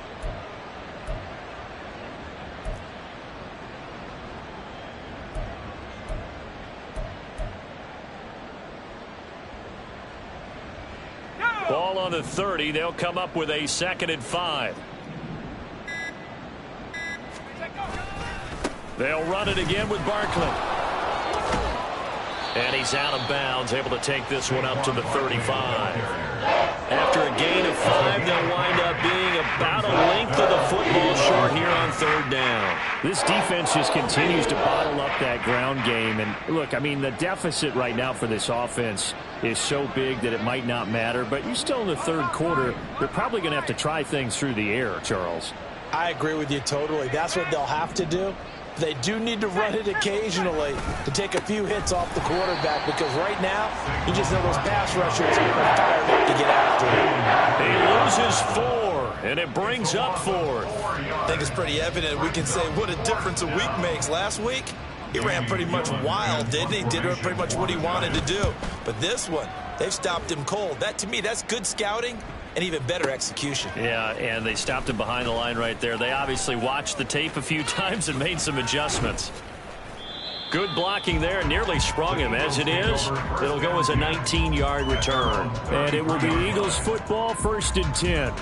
B: Ball on the 30. They'll come up with a 2nd and 5. They'll run it again with Barkley. And he's out of bounds, able to take this one up to the 35. After a gain of 5, they'll wind up being about a length of the football short here on 3rd down.
F: This defense just continues to bottle up that ground game. And look, I mean, the deficit right now for this offense is so big that it might not matter. But you're still in the 3rd quarter. They're probably going to have to try things through the air, Charles.
C: I agree with you totally. That's what they'll have to do. They do need to run it occasionally to take a few hits off the quarterback, because right now, you just know those pass rushers are fired up to get after
B: He loses 4, and it brings up 4th.
C: I think it's pretty evident. We can say what a difference a week makes. Last week, he ran pretty much wild, didn't he? Did pretty much what he wanted to do. But this one, they've stopped him cold. That, to me, that's good scouting and even better execution.
B: Yeah, and they stopped him behind the line right there. They obviously watched the tape a few times and made some adjustments. Good blocking there, nearly sprung him. As it is, it'll go as a 19-yard return.
F: And it will be Eagles football, 1st and 10.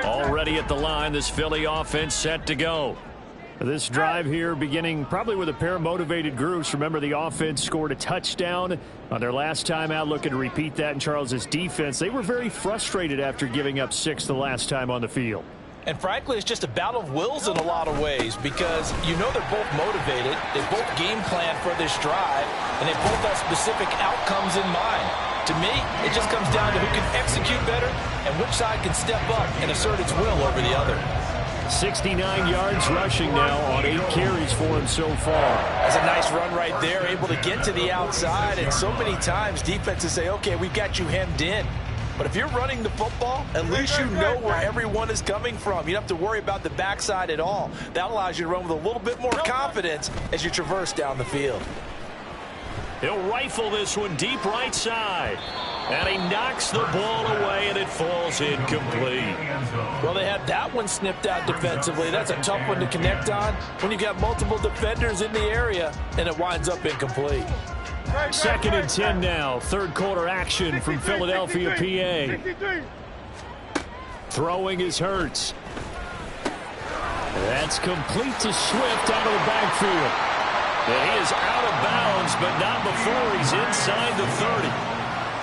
B: Already at the line, this Philly offense set to go.
F: This drive here beginning probably with a pair of motivated groups. Remember, the offense scored a touchdown on their last time out, looking to repeat that in Charles's defense. They were very frustrated after giving up 6 the last time on the field.
C: And frankly, it's just a battle of wills in a lot of ways, because you know they're both motivated. They both game plan for this drive, and they both have specific outcomes in mind. To me, it just comes down to who can execute better and which side can step up and assert its will over the other.
F: 69 yards rushing now on 8 carries for him so far.
C: That's a nice run right there, able to get to the outside. And so many times defenses say, okay, we've got you hemmed in. But if you're running the football, at least you know where everyone is coming from. You don't have to worry about the backside at all. That allows you to run with a little bit more confidence as you traverse down the field.
B: He'll rifle this one deep right side. And he knocks the ball away, and it falls incomplete.
C: Well, they had that one snipped out defensively. That's a tough one to connect on when you've got multiple defenders in the area, and it winds up incomplete.
F: 2nd and 10 now. 3rd quarter action from Philadelphia, PA. Throwing is Hurts. That's complete to Swift out of the backfield.
B: And he is out of bounds, but not before he's inside the 30.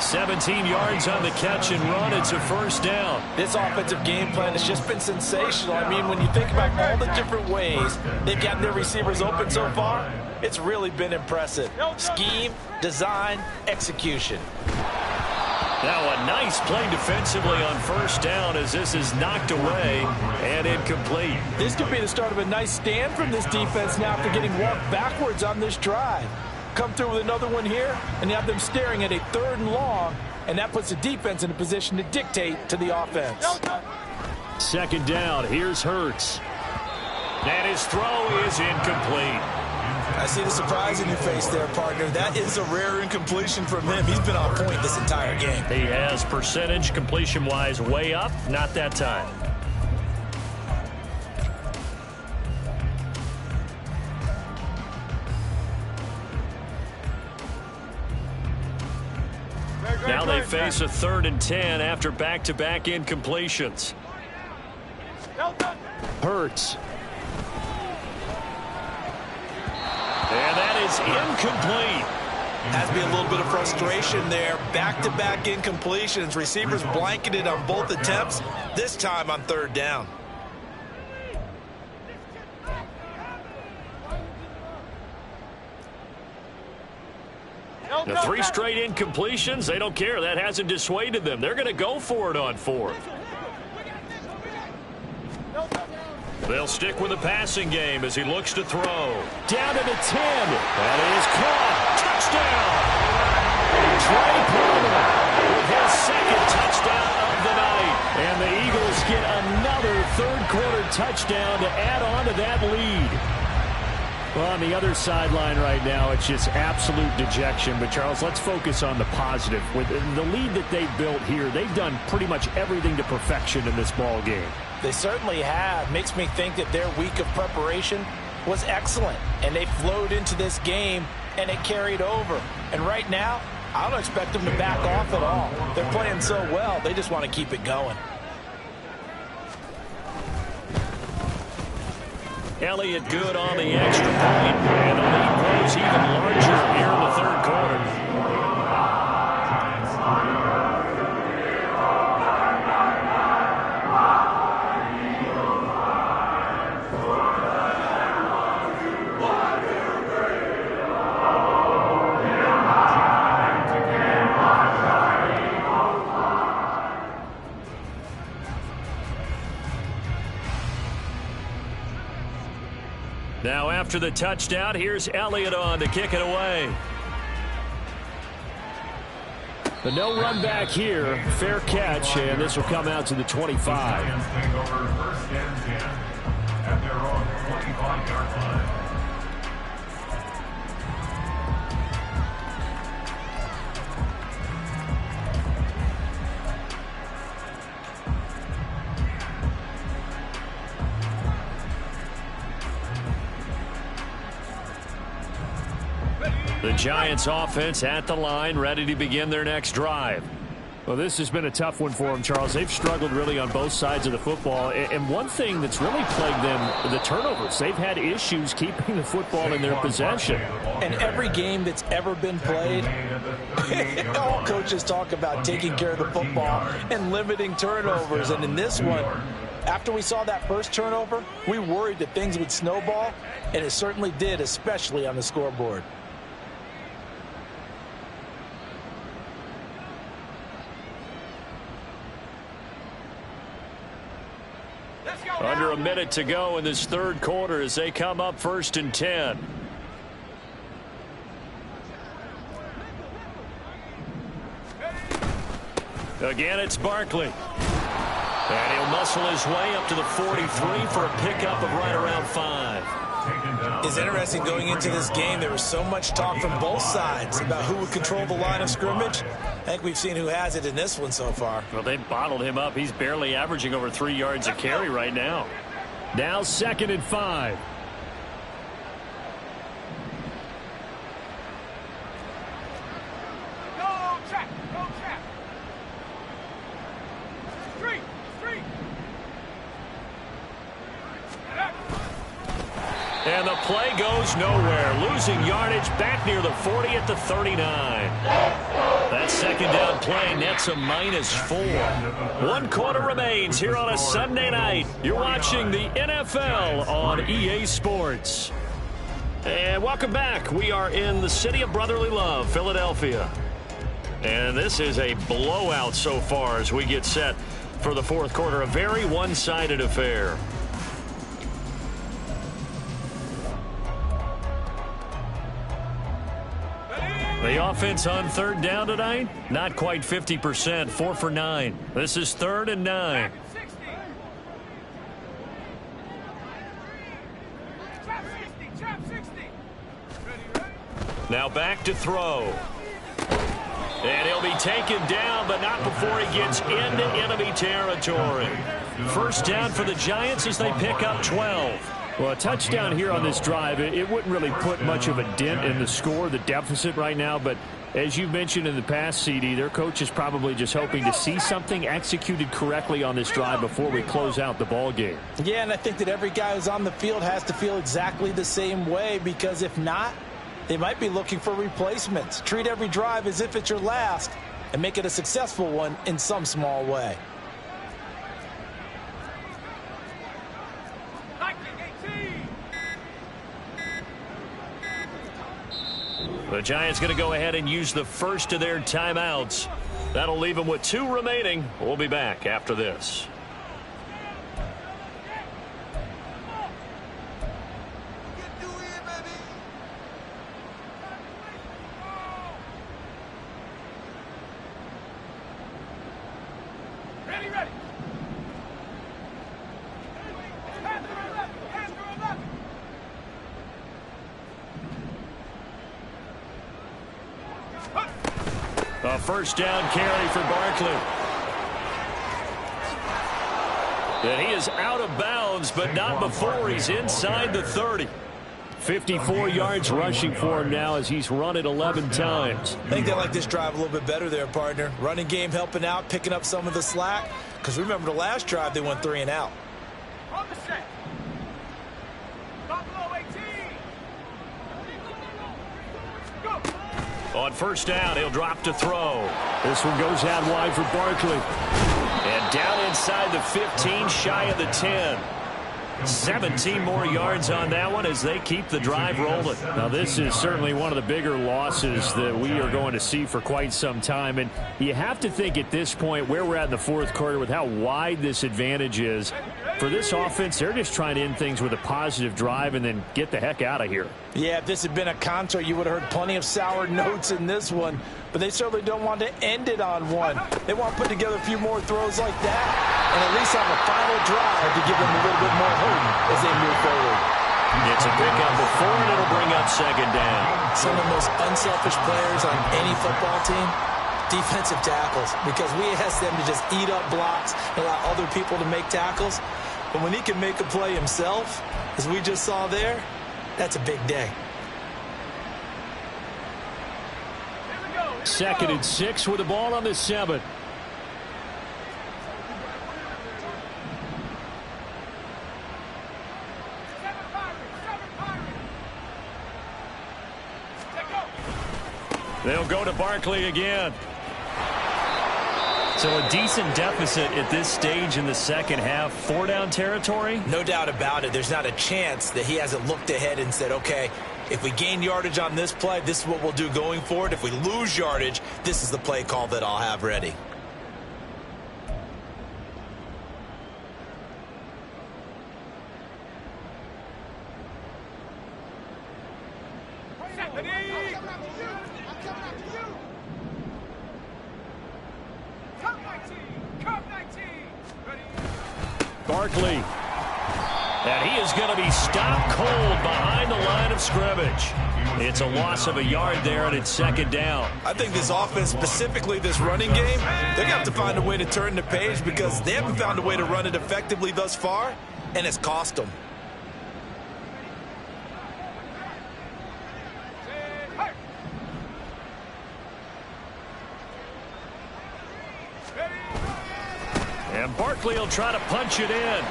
B: 17 yards on the catch and run. It's a 1st down.
C: This offensive game plan has just been sensational. I mean, when you think about all the different ways they've gotten their receivers open so far, it's really been impressive. Scheme, design, execution.
B: Now a nice play defensively on 1st down as this is knocked away and incomplete.
C: This could be the start of a nice stand from this defense now after getting walked backwards on this drive. Come through with another one here, and you have them staring at a 3rd and long, and that puts the defense in a position to dictate to the offense.
F: 2nd down. Here's Hurts.
B: And his throw is incomplete.
C: I see the surprise in your face there, partner. That is a rare incompletion from him. He's been on point this entire game.
B: He has percentage completion-wise way up. Not that time. Now they face a 3rd and 10 after back-to-back incompletions.
F: Hurts.
B: And that is incomplete.
C: Has to be a little bit of frustration there. Back-to-back incompletions. Receivers blanketed on both attempts, this time on 3rd down.
B: The 3 straight incompletions, they don't care. That hasn't dissuaded them. They're going to go for it on 4th. They'll stick with the passing game as he looks to throw.
F: Down to the 10. That is caught. Touchdown. Trey Palmer with his 2nd touchdown of the night. And the Eagles get another 3rd quarter touchdown to add on to that lead. Well, on the other sideline right now, it's just absolute dejection. But, Charles, let's focus on the positive. With the lead that they've built here, they've done pretty much everything to perfection in this ball game.
C: They certainly have. Makes me think that their week of preparation was excellent. And they flowed into this game, and it carried over. And right now, I don't expect them to back off at all. They're playing so well, they just want to keep it going.
B: Elliott good on the extra point, and the lead grows even larger here in the third quarter. Now after the touchdown, here's Elliott on to kick it away.
F: The no run back here, fair catch, and this will come out to the 25.
D: Giants take over first and 10 at their own 25-yard line.
B: The Giants offense at the line, ready to begin their next drive.
F: Well, this has been a tough one for them, Charles. They've struggled really on both sides of the football. And one thing that's really plagued them, the turnovers. They've had issues keeping the football in their possession.
C: And every game that's ever been played, all coaches talk about taking care of the football and limiting turnovers. And in this one, after we saw that first turnover, we worried that things would snowball, and it certainly did, especially on the scoreboard.
B: Under a minute to go in this third quarter as they come up first and 10. Again, it's Barkley. And he'll muscle his way up to the 43 for a pickup of right around 5.
C: It's interesting going into this game. There was so much talk from both sides about who would control the line of scrimmage. I think we've seen who has it in this one so far.
B: Well, they bottled him up. He's barely averaging over 3 yards a carry right now.
F: Now 2nd and 5.
E: Go check, go check. Street, street.
B: And the play goes nowhere. Losing yardage back near the 40 at the 39. That second down play nets a -4. 1 quarter remains here on a Sunday night. You're watching the NFL on EA Sports. And welcome back. We are in the city of brotherly love, Philadelphia. And this is a blowout so far as we get set for the fourth quarter. A very one-sided affair. The offense on third down tonight, not quite 50%, 4 for 9. This is 3rd and 9.
E: Trap 60.
B: Now back to throw. And he'll be taken down, but not before he gets into enemy territory. First down for the Giants as they pick up 12.
F: Well, a touchdown here on this drive, it wouldn't really put much of a dent in the score, the deficit right now. But as you mentioned in the past, CD, their coach is probably just hoping to see something executed correctly on this drive before we close out the ball game.
C: Yeah, and I think that every guy who's on the field has to feel exactly the same way, because if not, they might be looking for replacements. Treat every drive as if it's your last and make it a successful one in some small way.
B: The Giants going to go ahead and use the first of their timeouts. That'll leave them with 2 remaining. We'll be back after this.
E: Ready, ready. Hands to 11.
B: A first down carry for Barkley. And he is out of bounds, but not before he's inside the 30. 54 yards rushing for him now as he's run it 11 times.
C: I think they like this drive a little bit better there, partner. Running game helping out, picking up some of the slack. Because remember the last drive, they went 3 and out.
E: On the set. Buffalo 18. Go.
B: On first down, he'll drop to throw. This one goes out wide for Barkley. And down inside the 15, shy of the 10. 17 more yards on that one as they keep the drive rolling.
F: Now, this is certainly one of the bigger losses that we are going to see for quite some time. And you have to think at this point where we're at in the fourth quarter with how wide this advantage is. For this offense, they're just trying to end things with a positive drive and then get the heck out of here.
C: Yeah, if this had been a concert, you would have heard plenty of sour notes in this one. But they certainly don't want to end it on one. They want to put together a few more throws like that and at least have a final drive to give them a little bit more hope as they move forward.
B: It's a pickup before, and it'll bring up second down.
C: Some of the most unselfish players on any football team, defensive tackles, because we ask them to just eat up blocks and allow other people to make tackles. But when he can make a play himself, as we just saw there, that's a big day.
F: 2nd and 6 with the ball on the 7.
B: They'll go to Barkley again.
F: So a decent deficit at this stage in the second half. 4-down territory?
C: No doubt about it. There's not a chance that he hasn't looked ahead and said, okay, if we gain yardage on this play, this is what we'll do going forward. If we lose yardage, this is the play call that I'll have ready.
F: Barkley.
B: And he is going to be stopped cold behind the line of scrimmage. It's a loss of a yard there, and it's 2nd down.
C: I think this offense, specifically this running game, they're going to have to find a way to turn the page because they haven't found a way to run it effectively thus far, and it's cost them.
B: And Barkley will try to punch it in.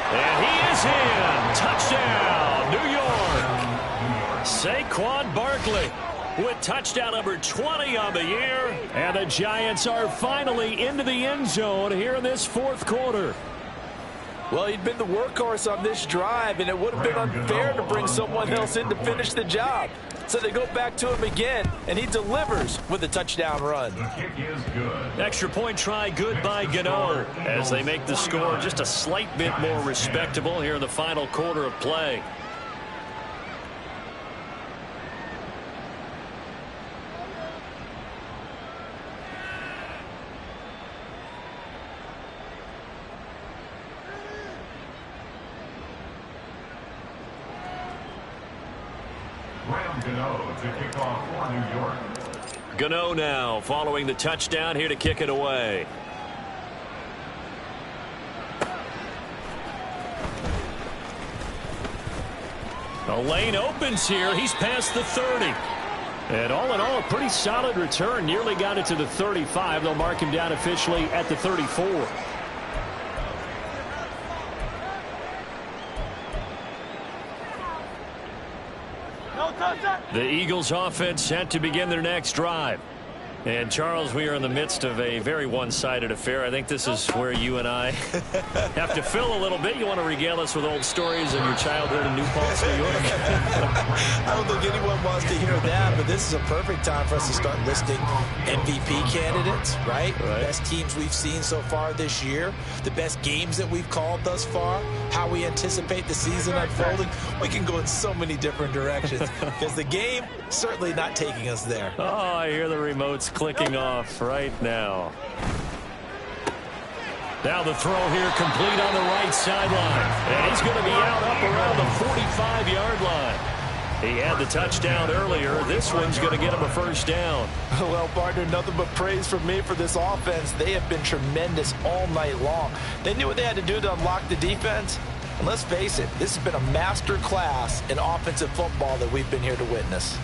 B: And he is in. Touchdown, New York. Saquon Barkley with touchdown number 20 on the year.
F: And the Giants are finally into the end zone here in this fourth quarter.
C: Well, he'd been the workhorse on this drive, and it would have been unfair to bring someone else in to finish the job. So they go back to him again, and he delivers with a touchdown run.
D: The kick is good.
B: Extra point try good by Gano as they make the score just a slight bit more respectable here in the final quarter of play.
D: Gano to kick off for New York.
B: Gano now following the touchdown here to kick it away.
F: The lane opens here. He's past the 30. And all in all, a pretty solid return. Nearly got it to the 35. They'll mark him down officially at the 34.
B: The Eagles offense set to begin their next drive. And, Charles, we are in the midst of a very one-sided affair. I think this is where you and I have to fill a little bit. You want to regale us with old stories of your childhood in New Paltz, New York?
C: I don't think anyone wants to hear that, but this is a perfect time for us to start listing MVP candidates, right? Best teams we've seen so far this year, the best games that we've called thus far, how we anticipate the season unfolding. We can go in so many different directions because the game certainly not taking us there.
B: Oh, I hear the remotes clicking off right now. Now the throw here complete on the right sideline. And he's going to be out up around the 45-yard line. He had the touchdown earlier. This one's going to get him a first down.
C: Well, partner, nothing but praise from me for this offense. They have been tremendous all night long. They knew what they had to do to unlock the defense. And let's face it, this has been a master class in offensive football that we've been here to witness.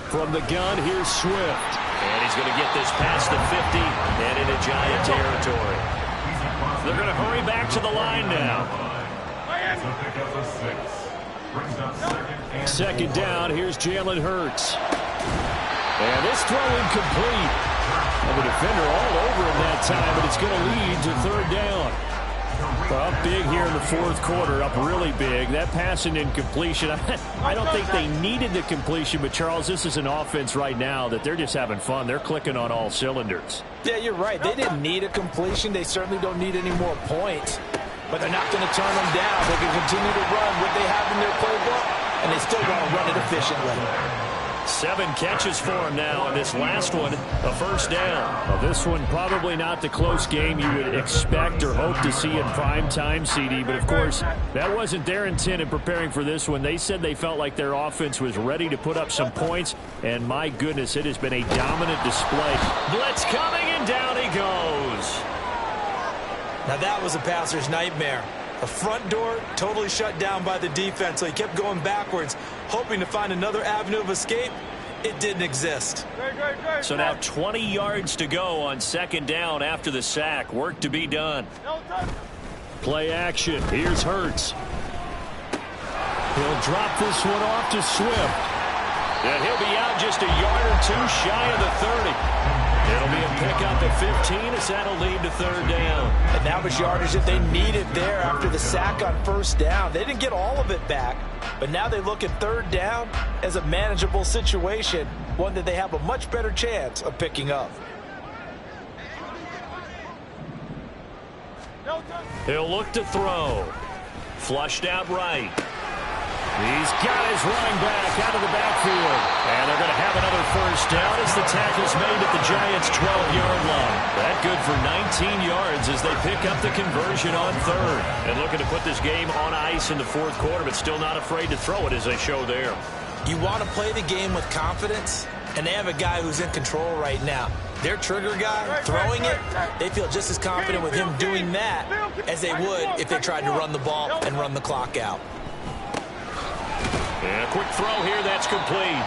B: From the gun, here's Swift. And he's going to get this past the 50 and into Giant territory. They're going to hurry back to the line now. Second down, here's Jalen Hurts. And this throw incomplete. And the defender all over him that time, but it's going to lead to third down. Up big here in the fourth quarter, up really big. That pass and incompletion, I don't think they needed the completion, but Charles, this is an offense right now that they're just having fun. They're clicking on all cylinders.
C: Yeah, you're right. They didn't need a completion. They certainly don't need any more points, but they're not going to turn them down. They can continue to run what they have in their playbook, and they still want to run it efficiently.
B: 7 catches for him now, and this last one, a first down.
F: Well, this one probably not the close game you would expect or hope to see in prime time, CD, but of course, that wasn't their intent in preparing for this one. They said they felt like their offense was ready to put up some points, and my goodness, it has been a dominant display.
B: Blitz coming, and down he goes.
C: Now that was a passer's nightmare. The front door totally shut down by the defense, so he kept going backwards, hoping to find another avenue of escape. It didn't exist.
B: So now 20 yards to go on second down after the sack. Work to be done.
F: Play action. Here's Hurts. He'll drop this one off to Swift.
B: And he'll be out just a yard or two shy of the 30. It'll be a pickup at 15 as that'll lead to third down.
C: And that was yardage that they needed there after the sack on first down. They didn't get all of it back, but now they look at third down as a manageable situation, one that they have a much better chance of picking up.
B: He'll look to throw. Flushed out right.
F: He's got his running back out of the backfield.
B: And they're going to have another first down as the tackle's made at the Giants' 12-yard line. That good for 19 yards as they pick up the conversion on third. And looking to put this game on ice in the fourth quarter, but still not afraid to throw it as they show there.
C: You want to play the game with confidence, and they have a guy who's in control right now. Their trigger guy, throwing it, they feel just as confident with him doing that as they would if they tried to run the ball and run the clock out.
B: And a quick throw here, that's complete.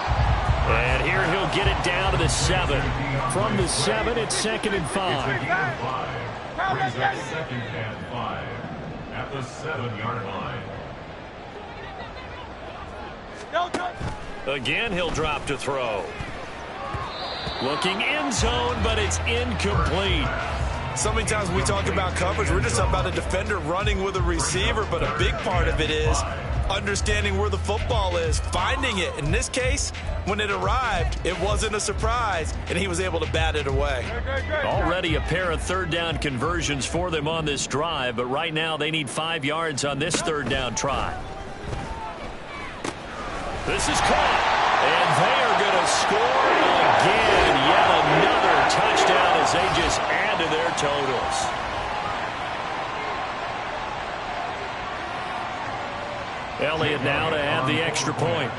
B: And here he'll get it down to the 7.
F: From the 7, it's 2nd and 5.
D: Brings up 2nd and 5 at the 7-yard line.
B: Again, he'll drop to throw. Looking end zone, but it's incomplete.
C: So many times when we talk about coverage, we're just talking about a defender running with a receiver, but a big part of it is understanding where the football is, finding it. In this case, when it arrived, it wasn't a surprise, and he was able to bat it away.
B: Already a pair of third down conversions for them on this drive, but right now they need 5 yards on this third down try. This is caught, and they are going to score again. Yet another touchdown as they just add to their totals. Elliott now to add the extra point.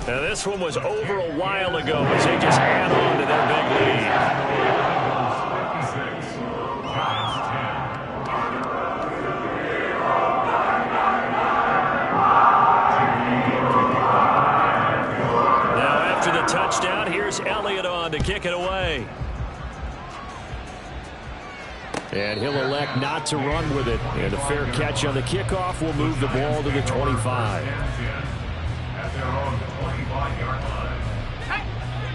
B: Now this one was over a while ago as they just add on to their big lead. Now after the touchdown, here's Elliott on to kick it away.
F: And he'll elect not to run with it. And a fair catch on the kickoff will move the ball to the 25.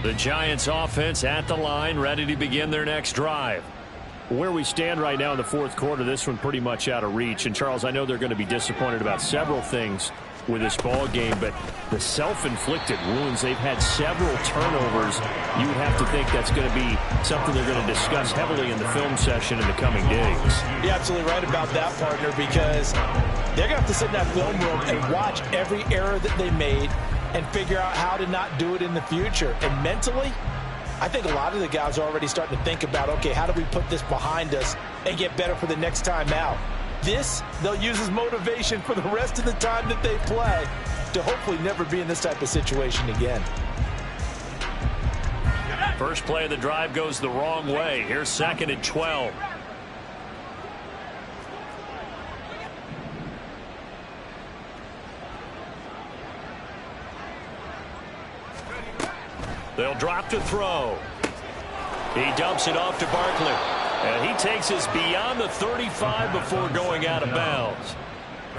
B: The Giants offense at the line, ready to begin their next drive.
F: Where we stand right now in the fourth quarter, this one pretty much out of reach. And, Charles, I know they're going to be disappointed about several things with this ball game, but the self-inflicted wounds, they've had several turnovers. You would have to think that's going to be something they're going to discuss heavily in the film session in the coming days.
C: You're absolutely right about that, partner, because They're going to have to sit in that film room and watch every error that they made and figure out how to not do it in the future. And mentally, I think a lot of the guys are already starting to think about, okay, how do we put this behind us and get better for the next time out? This, they'll use as motivation for the rest of the time that they play to hopefully never be in this type of situation again.
B: First play of the drive goes the wrong way. Here's 2nd and 12. They'll drop to throw. He dumps it off to Barkley. And he takes us beyond the 35 before going out of bounds.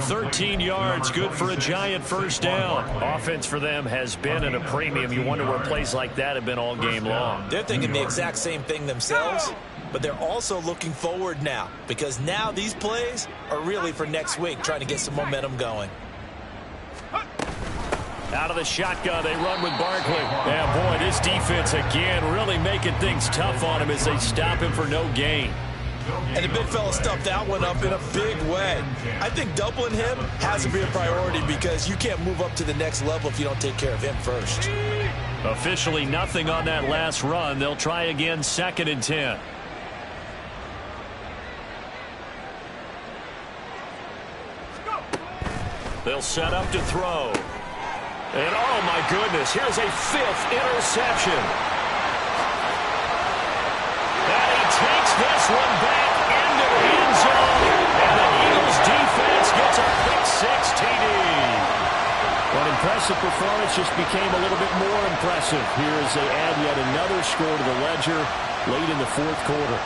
B: 13 yards, good for a giant first down. Offense for them has been at a premium. You wonder where plays like that have been all game long.
C: They're thinking the exact same thing themselves, but they're also looking forward now, because now these plays are really for next week, trying to get some momentum going.
B: Out of the shotgun, they run with Barkley. Yeah, boy, this defense again really making things tough on him as they stop him for no gain.
C: And the big fella stuffed that one up in a big way. I think doubling him has to be a priority, because you can't move up to the next level if you don't take care of him first.
B: Officially nothing on that last run. They'll try again, 2nd and 10. They'll set up to throw. And oh my goodness, here's a 5th interception. And he takes this one back into the end zone. And the Eagles defense gets a pick-6 TD.
F: An impressive performance just became a little bit more impressive here as they add yet another score to the ledger late in the 4th quarter.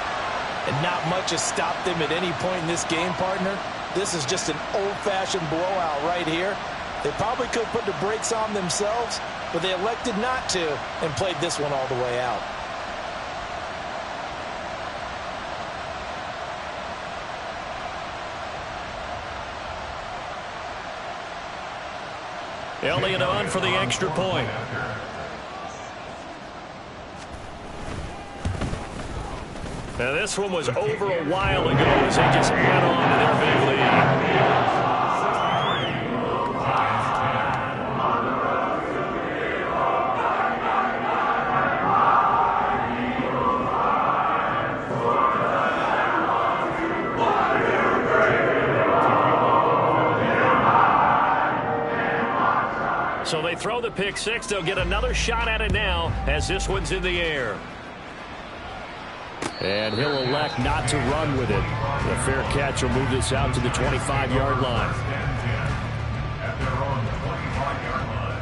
C: And not much has stopped them at any point in this game, partner. This is just an old-fashioned blowout right here. They probably could put the brakes on themselves, but they elected not to and played this one all the way out.
B: Elliott on for the extra point. Now this one was over a while ago as they just add on to their big lead. So they throw the pick-6. They'll get another shot at it now as this one's in the air.
F: And he'll elect not to run with it. The fair catch will move this out to the 25-yard line.
D: At their own 25-yard line.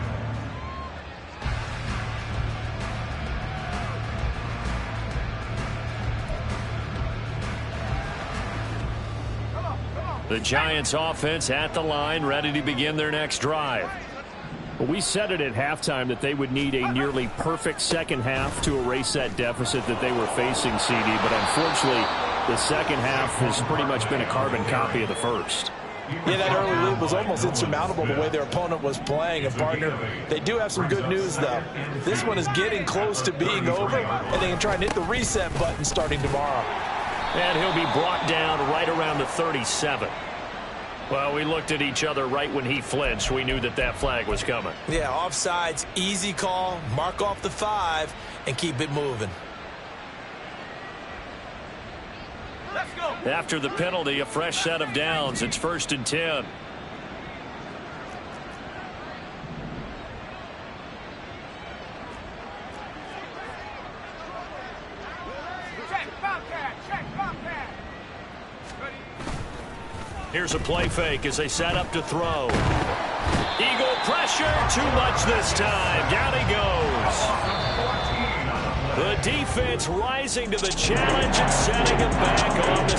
B: The Giants offense at the line, ready to begin their next drive.
F: Well, we said it at halftime that they would need a nearly perfect second half to erase that deficit that they were facing, CD. But unfortunately, the second half has pretty much been a carbon copy of the first.
C: Yeah, that early lead was almost insurmountable the way their opponent was playing. And, partner, they do have some good news, though. This one is getting close to being over, and they can try and hit the reset button starting tomorrow.
B: And he'll be brought down right around the 37. Well, we looked at each other right when he flinched. We knew that that flag was coming.
C: Yeah, offsides, easy call, mark off the 5, and keep it moving.
E: Let's go.
B: After the penalty, a fresh set of downs. It's 1st and 10. Here's a play fake as they set up to throw. Eagle pressure, too much this time. Down he goes. The defense rising to the challenge and setting him back on the